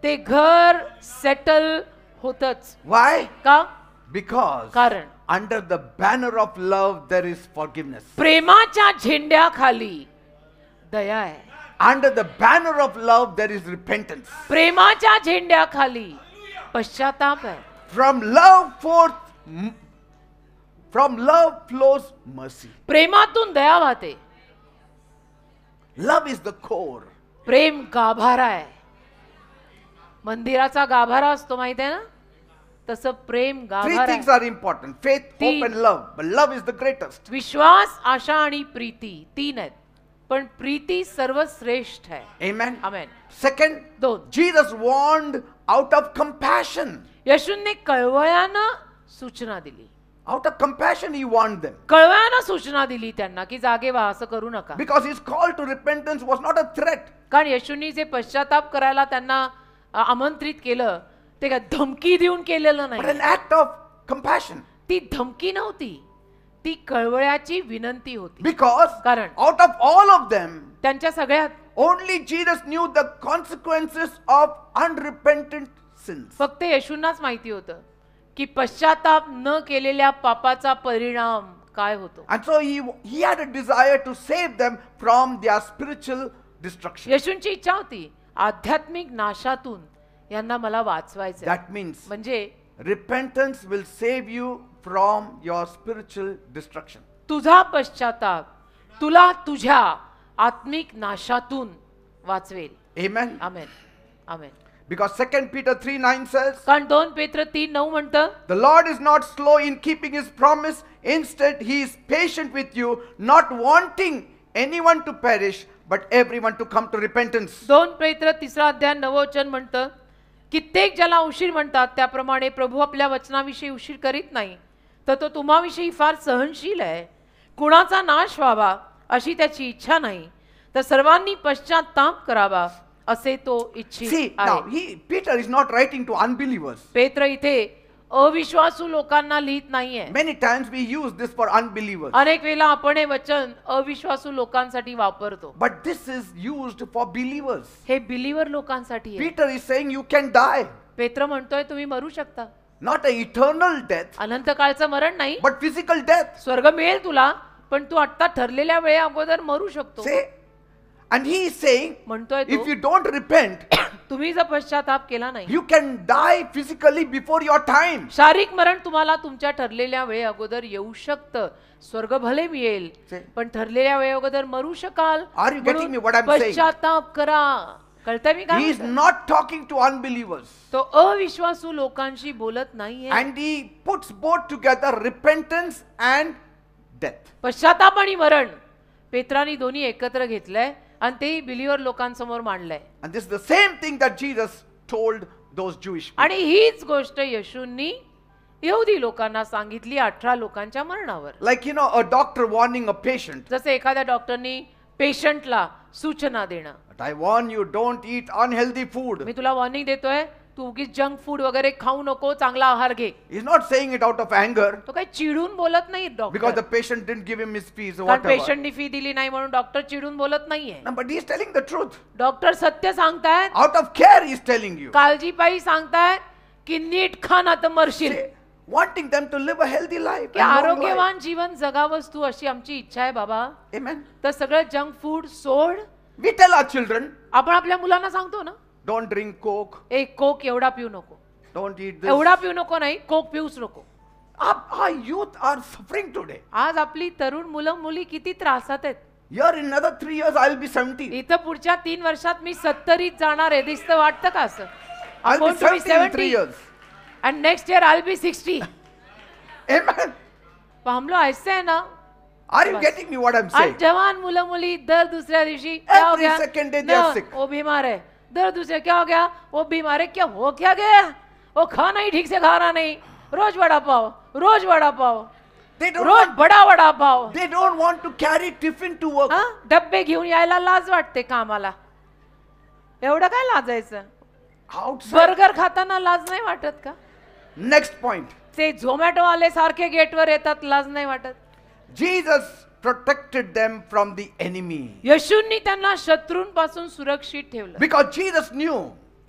ते घर सेटल होतच. Why? का? Because कारण under the banner of love there is forgiveness. प्रेमाच्या झेंड्याखाली दया आहे. Under the banner of love there is repentance. प्रेमाच्या झेंड्याखाली पश्चाताप आहे. From love flows mercy. प्रेमातून दया वाहते. Love is the core. प्रेम गाभारा आहे. मंदिराचा गाभारा असतो माहिती आहे ना, तसं प्रेम Three गाभारा things आहे. are important: faith, hope, and love. But love is the greatest. विश्वास, आशा आणि प्रीती 3 आहेत, पण प्रीती सर्वश्रेष्ठ आहे. Amen. Amen. Second, 2. Jesus warned out of compassion. येशूंनी कळवळ्यानं सूचना दिली. Out of compassion, he warned them. कळवळ्यानं सूचना दिली त्यांना की जागे व्हा, असं करू नका. Because his call to repentance was not a threat. कारण येशूंनी जे पश्चाताप करायला त्यांना आमंत्रित केलं ते काय धमकी देऊन केलेलं But नाही. an act of compassion. ती धमकी नव्हती, ती कळवळ्याची विनंती होती. Because कारण out of all of them, त्यांच्या सगळ्यात only Jesus knew the consequences of unrepentant sins. फक्त येशूंनाच माहिती होतं की पश्चाताप न केलेल्या पापाचा परिणाम काय होतो. And so he had a desire to save them from their spiritual destruction. येशूंची इच्छा होती आध्यात्मिक नाशातून यांना मला वाचवायचं. That means म्हणजे repentance will save you from your spiritual destruction. तुझा पश्चाताप तुला तुझ्या आत्मिक नाशातून वाचवेल. Amen. Amen. Amen. Because 2 Peter 3:9 says, कारण 2 पेत्र 3:9 म्हणतं, the Lord is not slow in keeping his promise. Instead, he is patient with you, not wanting anyone to perish, but everyone to come to repentance. 2 पेत्र 3 अध्याय 9 वचन म्हणतं, कित्येक ज्याला उशीर म्हणतात त्याप्रमाणे प्रभू आपल्या वचनाविषयी उशीर करीत नाही, तर तो तुम्हाविषयी फार सहनशील आहे. कुणाचा नाश व्हावा अशी त्याची इच्छा नाही, तर सर्वांनी पश्चाताप करावा असे तो इच्छित See, now आहे. Peter is not writing to unbelievers. पेत्र इथे अविश्वासू लोकांना लिहित नाहीये. Many times we use this for unbelievers. अनेक वेळा आपण हे वचन अविश्वासू लोकांसाठी वापरतो, But this is used for believers. हे बिलीवर लोकांसाठी आहे. Peter is saying you can die. पेत्र म्हणतोय तुम्ही मरू शकता. Not an eternal death, अनंत काळचं मरण नाही, but physical death. स्वर्ग मिळेल तुला, पण तू आता ठरलेल्या वेळे अगोदर मरू शकतो. Say, and he is saying, म्हणतोय if तो, you don't repent, तुम्ही जर पश्चाताप केला नाही, you can die physically before your time. शारीरिक मरण तुम्हाला तुमच्या ठरलेल्या वेळे अगोदर येऊ शकतं. स्वर्ग भले मिळेल, Say, पण ठरलेल्या वेळे अगोदर मरू शकाल. Are you getting म्हणून me what I'm saying? पश्चाताप करा. कळतंय मी He काय is म्हणतोय? not talking to unbelievers. तो अविश्वासू लोकांशी बोलत नाहीये. And he puts both together, repentance and death. पश्चाताप आणि मरण पेत्रानी दोन्ही एकत्र घेतलंय आणि तेही बिलीवर लोकांसमोर मांडलंय. And this is the same thing that Jesus told those Jewish people. आणि हीच गोष्ट येशूंनी यहुदी लोकांना सांगितली 18 लोकांच्या मरणावर. Like, a doctor warning a patient. जसे एखाद्या डॉक्टरनी पेशंटला सूचना देणं. But I warn you, don't eat unhealthy food. मी तुला वॉर्निंग देतोय, तू उगीच जंक फूड वगैरे खाऊ नको, चांगला आहार घे. He's not saying it out of anger तो काही चिडून बोलत नाही because doctor. the patient didn't give him his fees or कारण whatever. पेशंटनी फी दिली नाही म्हणून डॉक्टर चिडून बोलत नाहीये. No, but he's telling the truth. Doctor सत्य सांगतायत, Out of care, he's telling you. काळजीपायी सांगतायत की नीट खा ना तर मरशील. Say, wanting them to live a healthy life. की and long life. आरोग्यवान जीवन जगावंस तू अशी आमची इच्छा आहे बाबा. Amen. तर सगळं जंक फूड सोड. We tell our children, आपण आपल्या मुलांना सांगतो ना, don't drink Coke, एक कोक एवढा पिऊ नको, don't eat this. एवढा पिऊ नको नाही, कोक पिऊच नको. Our youth are suffering today. आज आपली तरुण मुलं मुली किती त्रासात आहेत. Here in another 3 years, I'll be 70. इथं पुढच्या 3 वर्षात मी 70 जाणार आहे. दिसतं वाटतं का असं? I'll be going to be 70 in 3 years. and next year I'll be 60. Amen. तो हम लोग ऐसे है ना. Are you getting me what I'm आज saying? जवान मुलं मुली दर दूसऱ्या दिवशी क्या हो Every Gaya? second day they are ना, sick. वो बीमार है. दर दूसरे क्या हो गया? वो बीमार है. क्या हो क्या गया? वो खाना ही ठीक से खा रहा नहीं. रोज वड़ा पाव, रोज vada pav, They don't rose want, बड़ा vada pav. they don't want to carry tiffin to work. हा? डब्बे घेऊन यायला लाज वाटते कामाला. एवढं काय लाजायचं? Outside. बर्गर खाताना लाज नाही वाटत का? Next point. ते झोमॅटो वाले सारखे गेटवर येतात, लाज नाही वाटत? Jesus protected them from the enemy. येशूंनी त्यांना शत्रूंपासून सुरक्षित ठेवलं. Because Jesus knew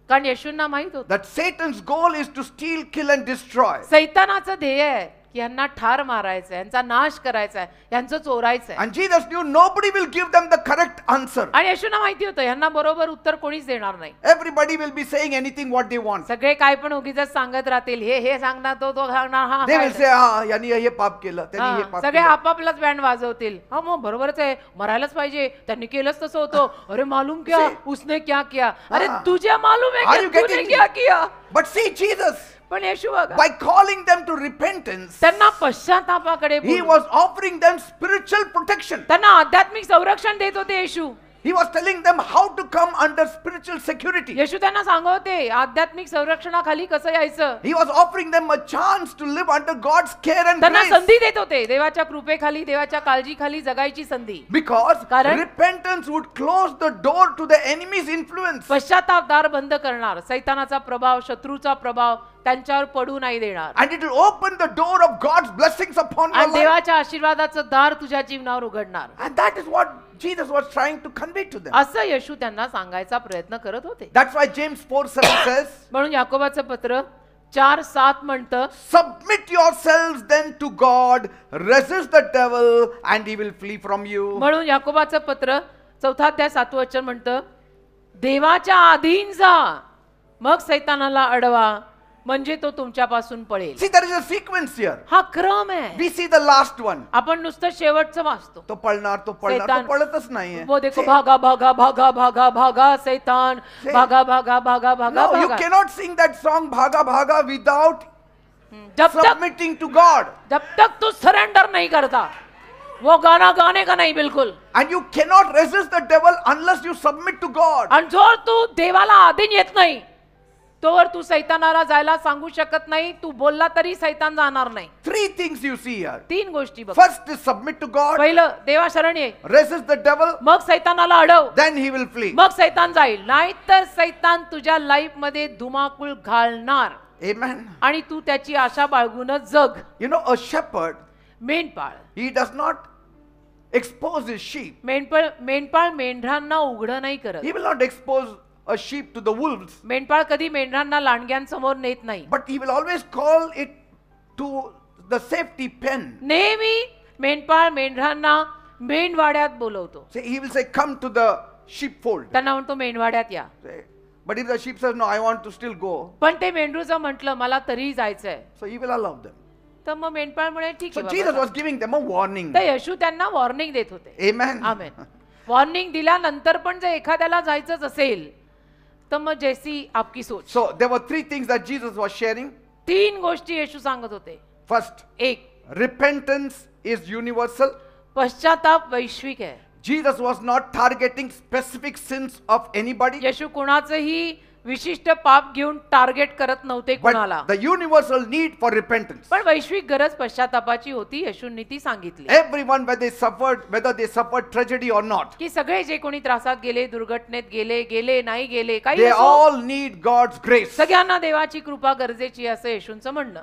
कारण येशूंना माहित होतं that Satan's goal is to steal, kill and destroy. सैतानाचं ध्येय आहे की यांना ठार मारायचं, यांचा नाश करायचा आहे, यांचं चोरायचं आहे. And Jesus knew nobody will give them the correct answer. आणि येशूंना माहिती होतं यांना बरोबर उत्तर कोणीच देणार नाही. Everybody will be saying anything what they want. सगळे काय पण उगीच सांगत राहतील. हे सांगणार, तो सांगणार. हा They will say, यांनी हे पाप केलं, त्यांनी हे हा, पाप सगळे केलं. आपापलाच बँड वाजवतील. हा मग बरोबरच आहे, मरायलाच पाहिजे, त्यांनी केलंच तसं होतं. अरे मालूम क्या उसने क्या किया. अरे हा. तुझे मालूम है Are क्या you तूने getting क्या me? किया. But see, Jesus, पण येशू बघा, by calling them to repentance, त्यांना पश्चातापाकडे he बोलवून, was offering them spiritual protection. त्यांना आध्यात्मिक संरक्षण देत होते येशू. He was telling them how to come under spiritual security. येशू त्यांना सांगवते आध्यात्मिक संरक्षणाखाली कसं यायचं. He was offering them a chance to live under God's care and त्यांना grace. संधी देत होते, देवाच्या कृपेखाली, देवाच्या काळजीखाली जगायची संधी. Because कारण- repentance would close the door to the enemy's influence. पश्चाताप दार बंद करणार, सैतानाचा प्रभाव, शत्रूचा प्रभाव त्यांच्यावर पडू नाही देणार. And it will open the door of God's blessings upon your आणि life. देवाच्या आशीर्वादाचं दार तुझ्या जीवनावर उघडणार. And that is what Jesus was trying to convey to them. असं येशू त्यांना सांगायचा प्रयत्न करत होते. That's why James 4:7 says, म्हणून याकोबाचं पत्र 4:7 म्हणतं, submit yourselves then to God, resist the devil and he will flee from you. म्हणून याकोबाचं पत्र 4 अध्याय 7 वचन म्हणतं, देवाच्या अधीन जा, मग सैतानाला अडवा, म्हणजे तो तुमच्यापासून पळेल. See, there is a sequence here. हा क्रम आहे. We see the last one. आपण नुसतं शेवटचं वाचतो. तो पळणार, तो पळणार, शैतान. तो पळतच नाहीये. वो देखो भागा भागा भागा भागा भागा सैतान, से- भागा भागा भागा भागा No, you भागा. cannot sing that song Bhaga Bhaga without जब तक submitting to God. तू सरेंडर नहीं करता, वो गाना गाने का नहीं बिल्कुल. And you cannot resist the devil unless you submit to God. आणि जर तू देवाला अधीन येत नाही तोवर तू सैतानाला जायला सांगू शकत नाही. तू बोलला तरी सैतान जाणार नाही. 3 things you see here. 3 गोष्टी बघ. First is submit to God, पहिलं देवा शरण ये, resist the devil, मग सैतानाला अडव, then he will flee. मग सैतान जाईल. नाहीतर सैतान तुझ्या लाईफ मध्ये धुमाकूळ घालणार Amen. आणि तू त्याची आशा बाळगूनच जग. You know, a shepherd, मेंढपाळ he does not expose his sheep. मेंढपाळ मेंढरांना उघडं नाही करत. He will not expose a sheep to the wolves, मेंढपाळ कधी मेंढरांना लांडग्यांसमोर नेत नाही. but he will always call it to the safety pen. नेहमी मेंढपाळ मेंढरांना मेंढवाड्यात बोलवतो. Say, he will say, come to the sheepfold. त्यांना म्हणतो मेंढवाड्यात या. Say, but if the sheep says, no, I want to still go, पण ते मेंढरू जर म्हटलं मला तरीही जायचंय, so he will allow them. तर मग मेंढपाळ म्हणे ठीक So आहे Jesus बाबा. was giving them a warning. तर येशू त्यांना वॉर्निंग देत होते. Amen. आमेन. वॉर्निंग दिल्यानंतर पण जर एखाद्याला जायचंच असेल तर मग जैसी आपकी सोच. So there were 3 things that Jesus was sharing. 3 गोष्टी येशू सांगत होते. First, एक, repentance is universal. पश्चाताप वैश्विक आहे. Jesus was not targeting specific sins of anybody, येशू कोणाचंही विशिष्ट पाप घेऊन टार्गेट करत नव्हते कोणाला. but the universal need for repentance. पण वैश्विक गरज पश्चातापाची होती. येशूंनी ती सांगितली Everyone, whether they suffered tragedy or not, की सगळे जे कोणी त्रासात गेले, दुर्घटनेत गेले नाही गेले, काही they असो, all need God's grace. सगळ्यांना देवाची कृपा गरजेची असं येशूंचं म्हणणं.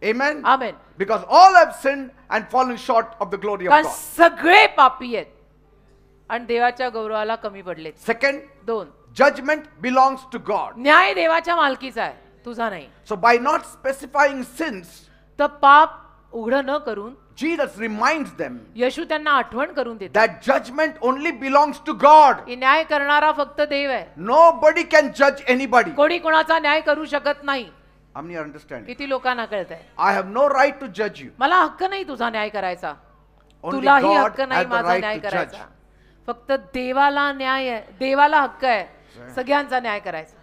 Amen. Amen. Because all have sinned and fallen short of the glory of कारण God. सगळे पापी आहेत आणि देवाच्या गौरवाला कमी पडलेत. Second, 2, judgment belongs to God. न्याय देवाच्या मालकीचा आहे, तुझा नाही. So by not specifying sins, तर पाप उघड न करून Jesus reminds them येशू त्यांना आठवण करून देतात that judgment only belongs to God. की न्याय करणारा फक्त देव आहे. Nobody can judge anybody. कोणी कोणाचा न्याय करू शकत नाही. How many are understanding? किती लोकांना कळतंय? I have no right to judge you. मला हक्क नाही तुझा न्याय करायचा. Only तुलाही God हक्क नाही has the माझा right न्याय to judge. करायचा. फक्त देवाला न्याय आहे, देवाला हक्क आहे सगळ्यांचा न्याय करायचा.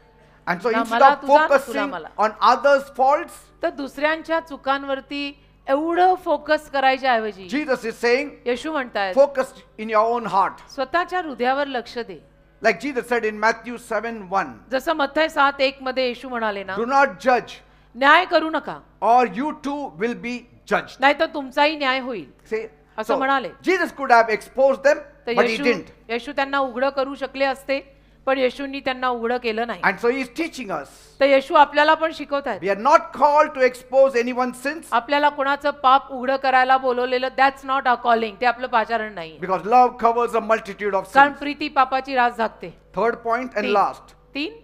And so ना instead मला of तुझा, ना तुला focusing मला. on others' faults, तर दुसऱ्यांच्या चुकांवरती एवढं फोकस करायच्या ऐवजी Jesus is saying, येशू म्हणतायत focus in your own heart. स्वतःच्या हृदयावर लक्ष दे. Like Jesus said in Matthew 7:1, जसं मत्थय 7:1 मध्ये येशू म्हणाले ना, do not judge, न्याय करू नका or you too will be judged. नाहीतर तुमचाही न्याय होईल. See, असं म्हणाले. Jesus could have exposed them, तर but he didn't. येशू त्यांना उघड करू शकले असते, पण येशूंनी त्यांना उघड केलं नाही. And so he is teaching us. तर येशू आपल्याला पण शिकवतात. We are not called to expose anyone's sins, आपल्याला कोणाचं पाप उघड करायला बोलवलेलं दॅट्स नॉट अ कॉलिंग, ते आपलं पाचारण नाही. because love covers a multitude of कारण sins. प्रीती पापाची रास झाकते. Third point and 3 last,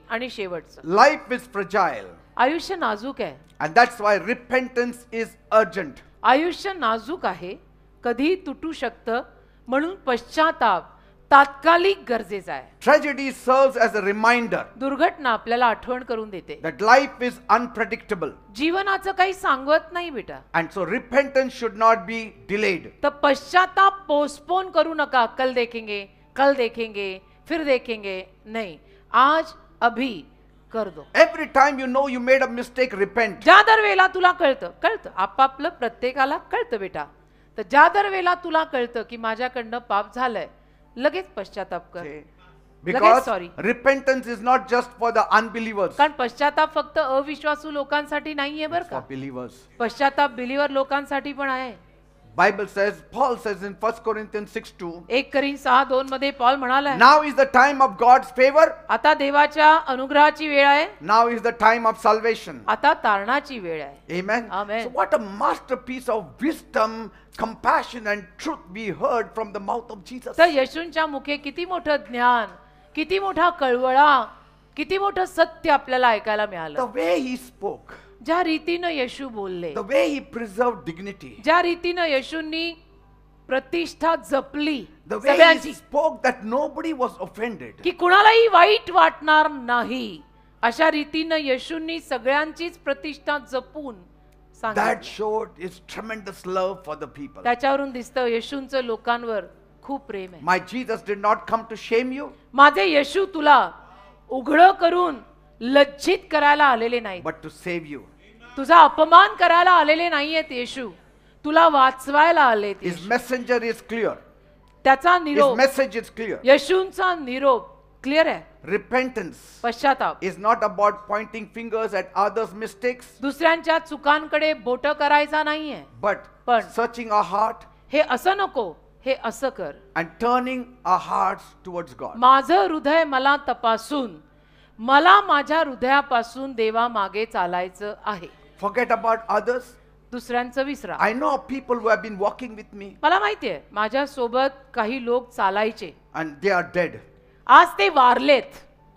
आणि शेवटचं, life is fragile, आयुष्य नाजूक आहे. and that's why repentance is urgent. आयुष्य नाजूक आहे, कधी तुटू शकतं, म्हणून पश्चाताप तात्कालिक गरजेचा आहे. Tragedy serves as a reminder दुर्घटना आपल्याला आठवण करून देते that life is unpredictable, जीवनाचं काही सांगत नाही बेटा. and so repentance should not be delayed. तर पश्चाताप पोस्टपोन करू नका. कल देखेंगे फिर देखेंगे नहीं, आज अभी कर दो. Every time you know you made a mistake, repent. ज्या दर वेळेला तुला कळतं आपापलं प्रत्येकाला कळतं बेटा. तर ज्या दर वेळेला तुला कळतं की माझ्याकडनं पाप झालंय, लगेच पश्चाताप कर. Okay. लगेच Because sorry. repentance is not just for the unbelievers, कारण पश्चाताप फक्त अविश्वासू लोकांसाठी नाहीये बरं for का. believers. पश्चाताप बिलीवर लोकांसाठी पण आहे. Bible says, Paul says in 1 Corinthians 6:2, 1 Corinth 6:2 मध्ये पॉल म्हणाला, now is the time of God's favor, आता देवाच्या अनुग्रहाची वेळ आहे, now is the time of salvation. आता तारणाची वेळ आहे. Amen. Amen. So what a masterpiece of wisdom, compassion and truth we heard from the mouth of Jesus. तर येशूंच्या मुखे किती मोठं ज्ञान, किती मोठा कळवळा, किती मोठं सत्य आपल्याला ऐकायला The मिळालं. way he spoke, ज्या रीतीनं येशू बोलले, the way he preserved dignity, ज्या रीतीनं येशूंनी प्रतिष्ठा जपली the way he सगळ्यांची, spoke that nobody was offended. की कुणालाही वाईट वाटणार नाही, अशा रीतीनं येशूंनी सगळ्यांचीच प्रतिष्ठा जपून That सांगितलं. showed his tremendous love for the people. त्याच्यावरून दिसतं येशूंचं लोकांवर खूप प्रेम आहे. My Jesus did not come to shame you, माझे येशू तुला उघड करून लज्जित करायला आलेले नाही, but to save you. तुझा अपमान करायला आलेले नाहीयेत येशू, तुला वाचवायला आलेत. His Yeshu. messenger is clear. त्याचा His निरोप, message is clear. येशूंचा निरोप क्लिअर आहे. Repentance पश्चाताप is not about pointing fingers at others' mistakes, दुसऱ्यांच्या चुकांकडे बोट करायचा नाहीये. but पण searching our heart हे असं नको, हे असं कर. and turning our hearts towards God. माझं हृदय मला तपासून, मला माझ्या हृदयापासून देवा मागे चालायचं आहे. Forget about others. दुसऱ्यांचं विसरा. I know people who have been walking with me मला माहितीये माझ्या सोबत काही लोक चालायचे, and they are dead. आज ते वारलेत,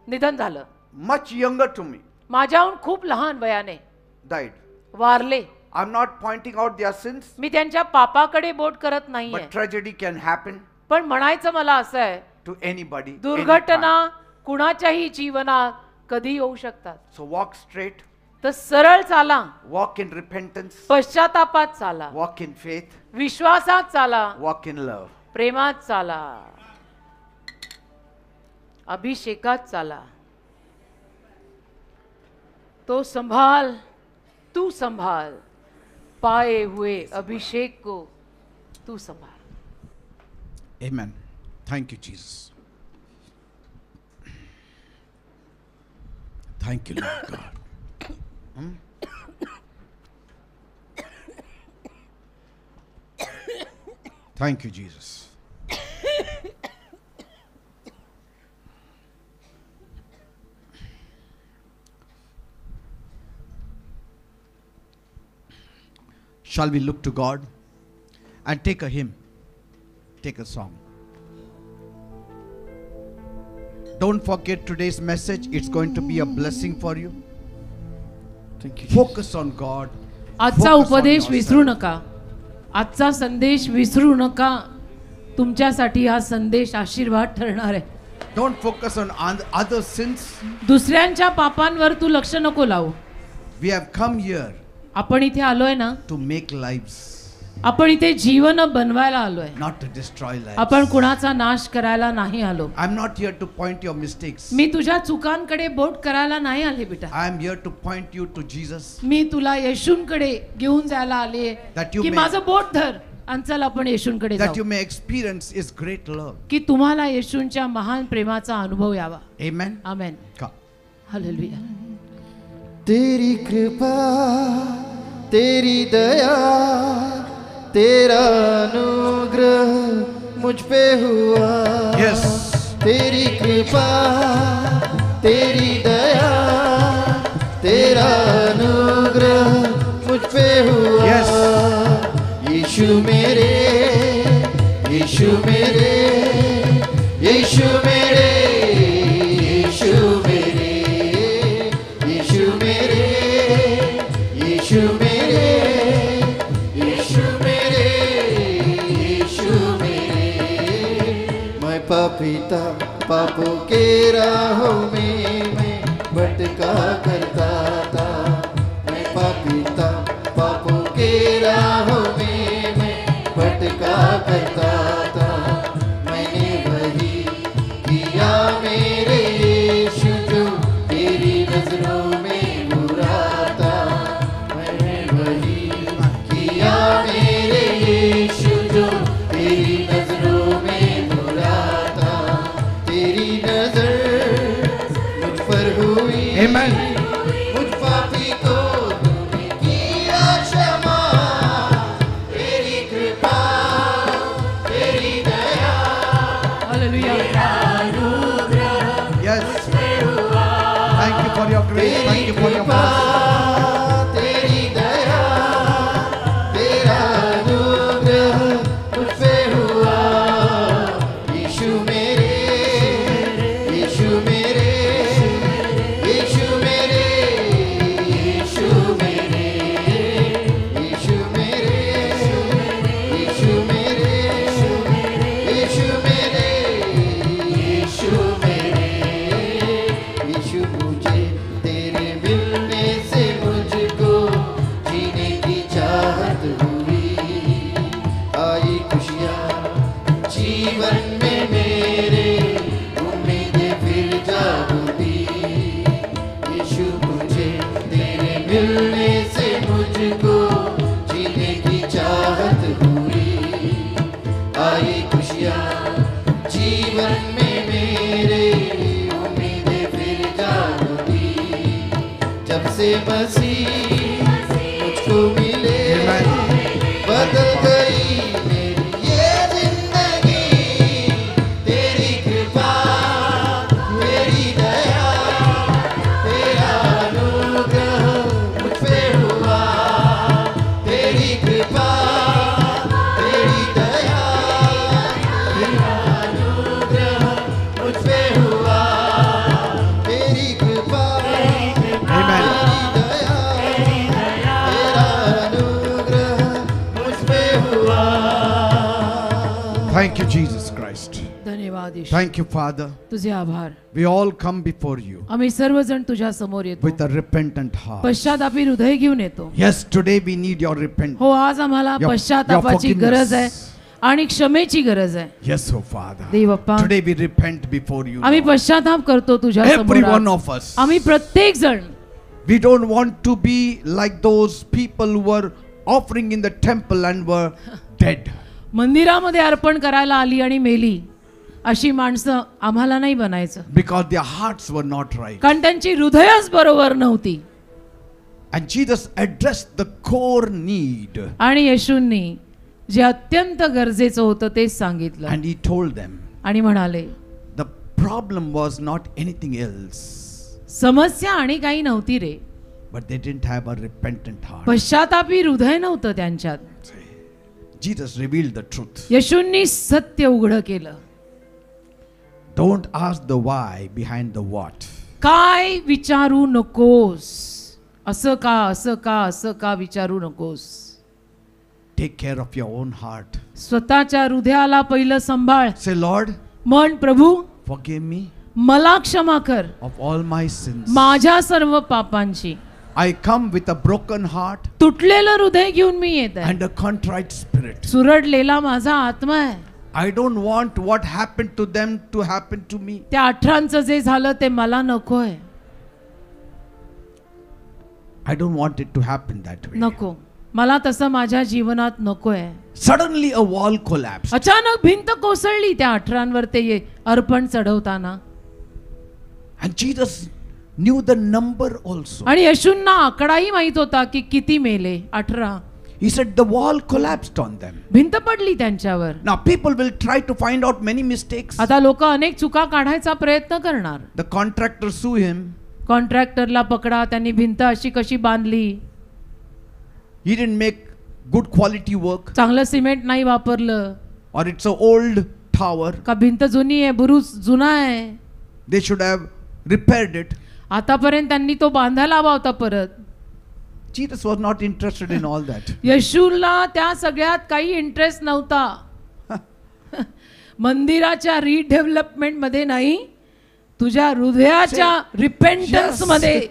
निधन झालं. Much younger to me, माझ्याहून खूप लहान वयाने died. वारले. I'm not pointing out their sins, मी त्यांच्या पापाकडे बोट करत नाहीये, but tragedy can happen पण म्हणायचं मला असं आहे, to anybody. दुर्घटना anytime. कुणाच्याही जीवनात कधी येऊ शकतात. So walk straight, तर सरळ चाला, walk in repentance, पश्चातापात चाला, walk in faith, विश्वासात चाला, walk in love. प्रेमात चाला, अभिषेकात चाला. तो संभाल, तू संभाल पाए हुए अभिषेक को, तू सांभाळ. Amen. Thank you, Jesus. Thank you, Lord God. Thank you, Jesus. Shall we look to God and take a hymn, take a song? Don't forget today's message. It's going to be a blessing for you. Thank you. Focus on God. आजचा Focus on उपदेश yourself. विसरू नका. आजचा संदेश विसरू नका. तुमच्यासाठी हा संदेश आशीर्वाद ठरणार आहे. Don't focus on other sins. दुसऱ्यांच्या पापांवर तू लक्ष नको लावू. We have come here आपण इथे आलोय ना, to make lives, आपण इथे जीवन बनवायला आलोय. not to destroy lives. आपण कुणाचा नाश करायला नाही आलो. I'm not here to point your mistakes. मी तुझ्या चुकांकडे बोट करायला नाही आले बेटा. I am here to point you to Jesus. मी तुला येशूंकडे घेऊन जायला आले That you की may- माझं बोट धर आणि चल आपण येशूंकडे That you जाऊ, may experience His great love. की तुम्हाला येशूंच्या महान प्रेमाचा अनुभव यावा. Amen. आमेन. Come. हालेलुया. तेरी कृपा, तेरी दया, तेरा अनुग्रह मुझ पे हुआ. Yes. तेरी कृपा, तेरी दया, तेरा अनुग्रह मुझ पे हुआ. Yes. यीशु मेरे, यीशु मेरे, यीशु मेरे, यीशु मेरे, यीशु मेरे, यीशु मेरे, यीशु मेरे, यीशु मेरे. मैं पापी था, पापों के राहों में मैं भटका करता था. मैं पापी था, पापों के राहों में मैं भटका करता था. मैंने वही किया मेरे यीशु जो तेरी नजरों में बुरा था. मैंने वही किया मेरे यीशु जो तेरी नजरों में बुरा था. तेरी नजर मुझ पर हुई. Amen. मुझ पापी को तूने किया क्षमा. तेरी कृपा, तेरी दया, hallelujah. Yes. Thank you for your grace. तेरी Thank you for your kripa, mercy. तेरी दया, तेरा अनुग्रह मुझ पे हुआ. यीशु मेरे, यीशु मेरे, यीशु मेरे, यीशु मेरे, यीशु मेरे, यीशु मेरे, यीशु मेरे, यीशु मेरे. यीशु मुझे तेरे मिलने से मुझको जीने की चाहत हुई. आई खुशियाँ जीवन में मेरे, उम्मीदें फिर जागती. यीशु मुझे तेरे मिलने से मुझको जीने की चाहत हुई. आई खुशियाँ जीवन में मेरे, उम्मीदें फिर जागती. जब से मसीह मुझको मिले, बदल गई मेरी ये जिंदगी. तेरी कृपा, तेरी दया, तेरा अनुग्रह मुझ पे हुआ. तेरी कृपा, तेरी दया, तेरा अनुग्रह मुझ पे हुआ. तेरी कृपा, Amen. तेरी दया, तेरा अनुग्रह मुझ पे हुआ. Thank you, Jesus Christ. धन्यवाद येशू. Thank you, Father. तुझे आभार. We all come before you आम्ही सर्वजण तुझ्या समोर येतो. with a repentant heart. पश्चातापी हृदय घेऊन येतो. Yes, today we need your repentance. हो, आज आम्हाला Your- पश्चातापाची your गरज आहे forgiveness. आणि क्षमेची गरज आहे. Yes, oh Father. Dev Bappa, Today we repent before you. आम्ही Lord. पश्चाताप करतो तुझ्या Every समोर one आज. of us. आम्ही प्रत्येक जण We don't want to be like those people who were offering in the temple and were dead. मंदिरामध्ये अर्पण करायला आली आणि मेली अशी माणसं आम्हाला नाही बनायचं, because their hearts were not right. कारण त्यांची हृदयच बरोबर नव्हती. And Jesus addressed the core need. आणि येशूंनी जे अत्यंत गरजेचं होतं तेच सांगितलं And he told them आणि म्हणाले the problem was not anything else, समस्या आणि काही नव्हती रे, but they didn't have a repentant heart. पश्चातापी हृदय नव्हतं त्यांच्यात. Jesus revealed the truth. येशूंनी सत्य उघड केलं. Don't ask the why behind the what. काय विचारू नकोस, असं का असं का असं का विचारू नकोस. Take care of your own heart. स्वतःच्या हृदयाला पहिलं सांभाळ. Say, Lord, म्हण प्रभू forgive me मला क्षमा कर of all my sins. माझ्या सर्व पापांची. I come with a broken heart तुटलेलं हृदय घेऊन मी येत आहे. and a contrite spirit. सुरडलेला माझा आत्मा आहे. I don't want what happened to them to happen to me. त्या 18चं जे झालं ते मला नकोय. I don't want it to happen that way. नको, मला तसं माझ्या जीवनात नकोय. Suddenly a wall collapsed. अचानक भिंत कोसळली त्या 18वर ते अर्पण चढवताना. And Jesus knew the number also. आणि येशूंना आकडाही माहित होता की किती मेले. 18. He said the wall collapsed on them. भिंत पडली त्यांच्यावर. Now people will try to find out many mistakes. आता लोक अनेक चुका काढायचा प्रयत्न करणार. The contractor sue him. कॉन्ट्रॅक्टरला पकडा, त्यांनी भिंत अशी कशी बांधली, He didn't make good quality work, चांगलं सिमेंट नाही वापरलं, or it's an old tower. का भिंत जुनी आहे, बुरुज जुना आहे. They should have repaired it. आतापर्यंत त्यांनी तो बांधायला हवा होता परत. Jesus was not interested in all that. येशूला त्या सगळ्यात काही इंटरेस्ट नव्हता. मंदिराच्या रिडेव्हलपमेंट मध्ये नाही, तुझ्या हृदयाच्या रिपेंटन्स मध्ये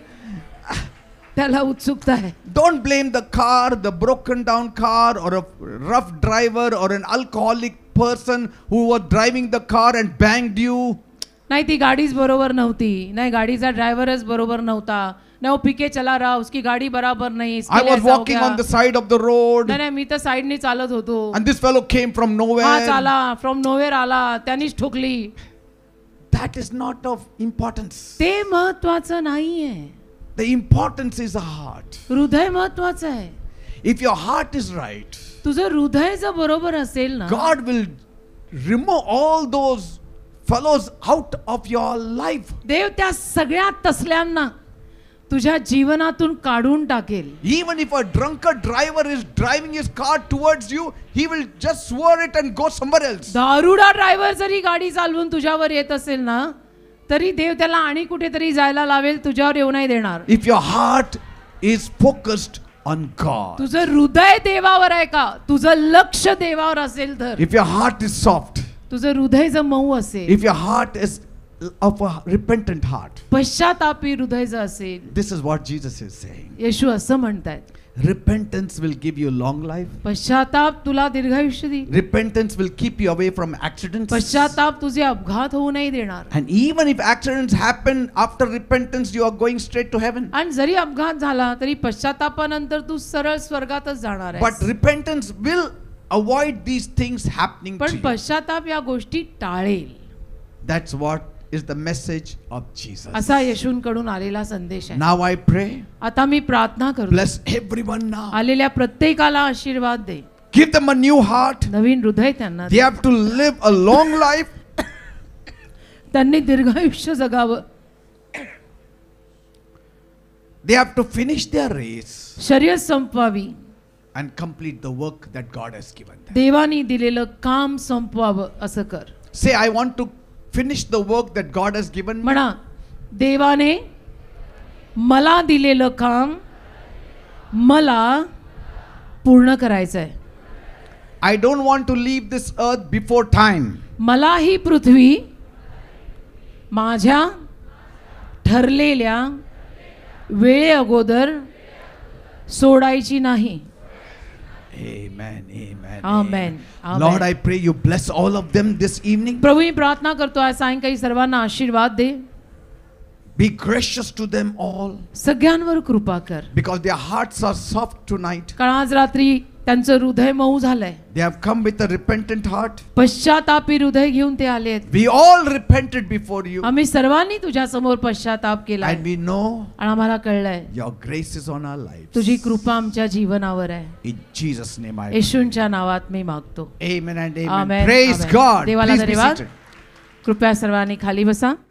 त्याला उत्सुकता आहे. Don't blame the car, the broken down car, or a rough driver, or an alcoholic person who was driving the car and banged you. नाही, ती गाडीच बरोबर नव्हती, नाही गाडीचा ड्रायव्हरच बरोबर नव्हता, नाही वो पीके चला रहा, उसकी गाड़ी बराबर नहीं. I was walking on the side of the road. नाही नाही, मी तर साइडने चालत होतो. And this fellow came from हा nowhere. चाला फ्रॉम नोवेर आला, त्यानीच ठोकली. That is not of importance. ते महत्वाचं नाहीये. The importance is the heart. हृदय महत्वाचं आहे. If your heart is right, तुझं हृदय जर बरोबर असेल ना, God will remove all those fellows out of your life. देव त्या सगळ्या तसल्यांना तुझ्या जीवनातून काढून टाकेल. Even if a drunkard driver is driving his car towards you, he will just swerve it and go somewhere else. दारुडा ड्रायव्हर जरी गाडी चालवून तुझ्यावर येत असेल ना, तरी देव त्याला आणि कुठेतरी जायला लावेल, तुझ्यावर येऊ नाही देणार. If your heart is focused on God, तुझं हृदय देवावर आहे का, तुझं लक्ष देवावर असेल तर, if your heart is soft, तुझं हृदय जर मऊ असेल, if your heart is of a repentant heart, पश्चातापी हृदय जर असेल, this is what Jesus is saying. येशू असं म्हणतायत, Repentance will give you long life. पश्चाताप तुला दीर्घायुष्य देईल. Repentance will keep you away from accidents. पश्चाताप तुझे अपघात होऊ नाही देणार. And even if accidents happen after repentance, you are going straight to heaven. आणि जरी अपघात झाला तरी पश्चातापानंतर तू सरळ स्वर्गातच जाणार But आहेस. repentance will avoid these things happening to पण you. पश्चाताप या गोष्टी टाळेल. That's what is the message of Jesus. असा येशूंकडून आलेला संदेश आहे. Now I pray, आता मी प्रार्थना करतो, bless everyone now. आलेल्या प्रत्येकाला आशीर्वाद दे, Give them a new heart. नवीन हृदय त्यांना दे. They have to live a long life. त्यांनी दीर्घायुष्य जगावं. They have to finish their race शर्यत संपवावी, and complete the work that God has given them. देवानी दिलेलं काम संपवावं. असं कर. Say, I want to finish the work that God has given me. म्हणा, देवाने मला दिलेलं काम मला पूर्ण करायचं आहे. I don't want to leave this earth before time. मला ही पृथ्वी माझ्या ठरलेल्या वेळे अगोदर सोडायची नाही. Amen, amen, Amen, amen. Lord, I pray you bless all of them this evening. प्रभू, मी प्रार्थना करतो आज सायंकाळी सर्वांना आशीर्वाद दे. Be gracious to them all, सगळ्यांवर कृपा कर, because their hearts are soft tonight. कारण आज रात्री त्यांचं हृदय मऊ झालंय. They have come with a repentant heart. पश्चातापी हृदय घेऊन ते आले आहेत. We all repented before you. आम्ही सर्वांनी तुझ्या समोर पश्चाताप केला And we know आणि आम्हाला कळलंय your grace is on our lives. तुझी कृपा आमच्या जीवनावर आहे. In Jesus' name I pray. येशूंच्या नावात मी मागतो. Amen and amen. Amen, Praise amen. God. देवाला Please be धन्यवाद. seated. कृपया सर्वांनी खाली बसा.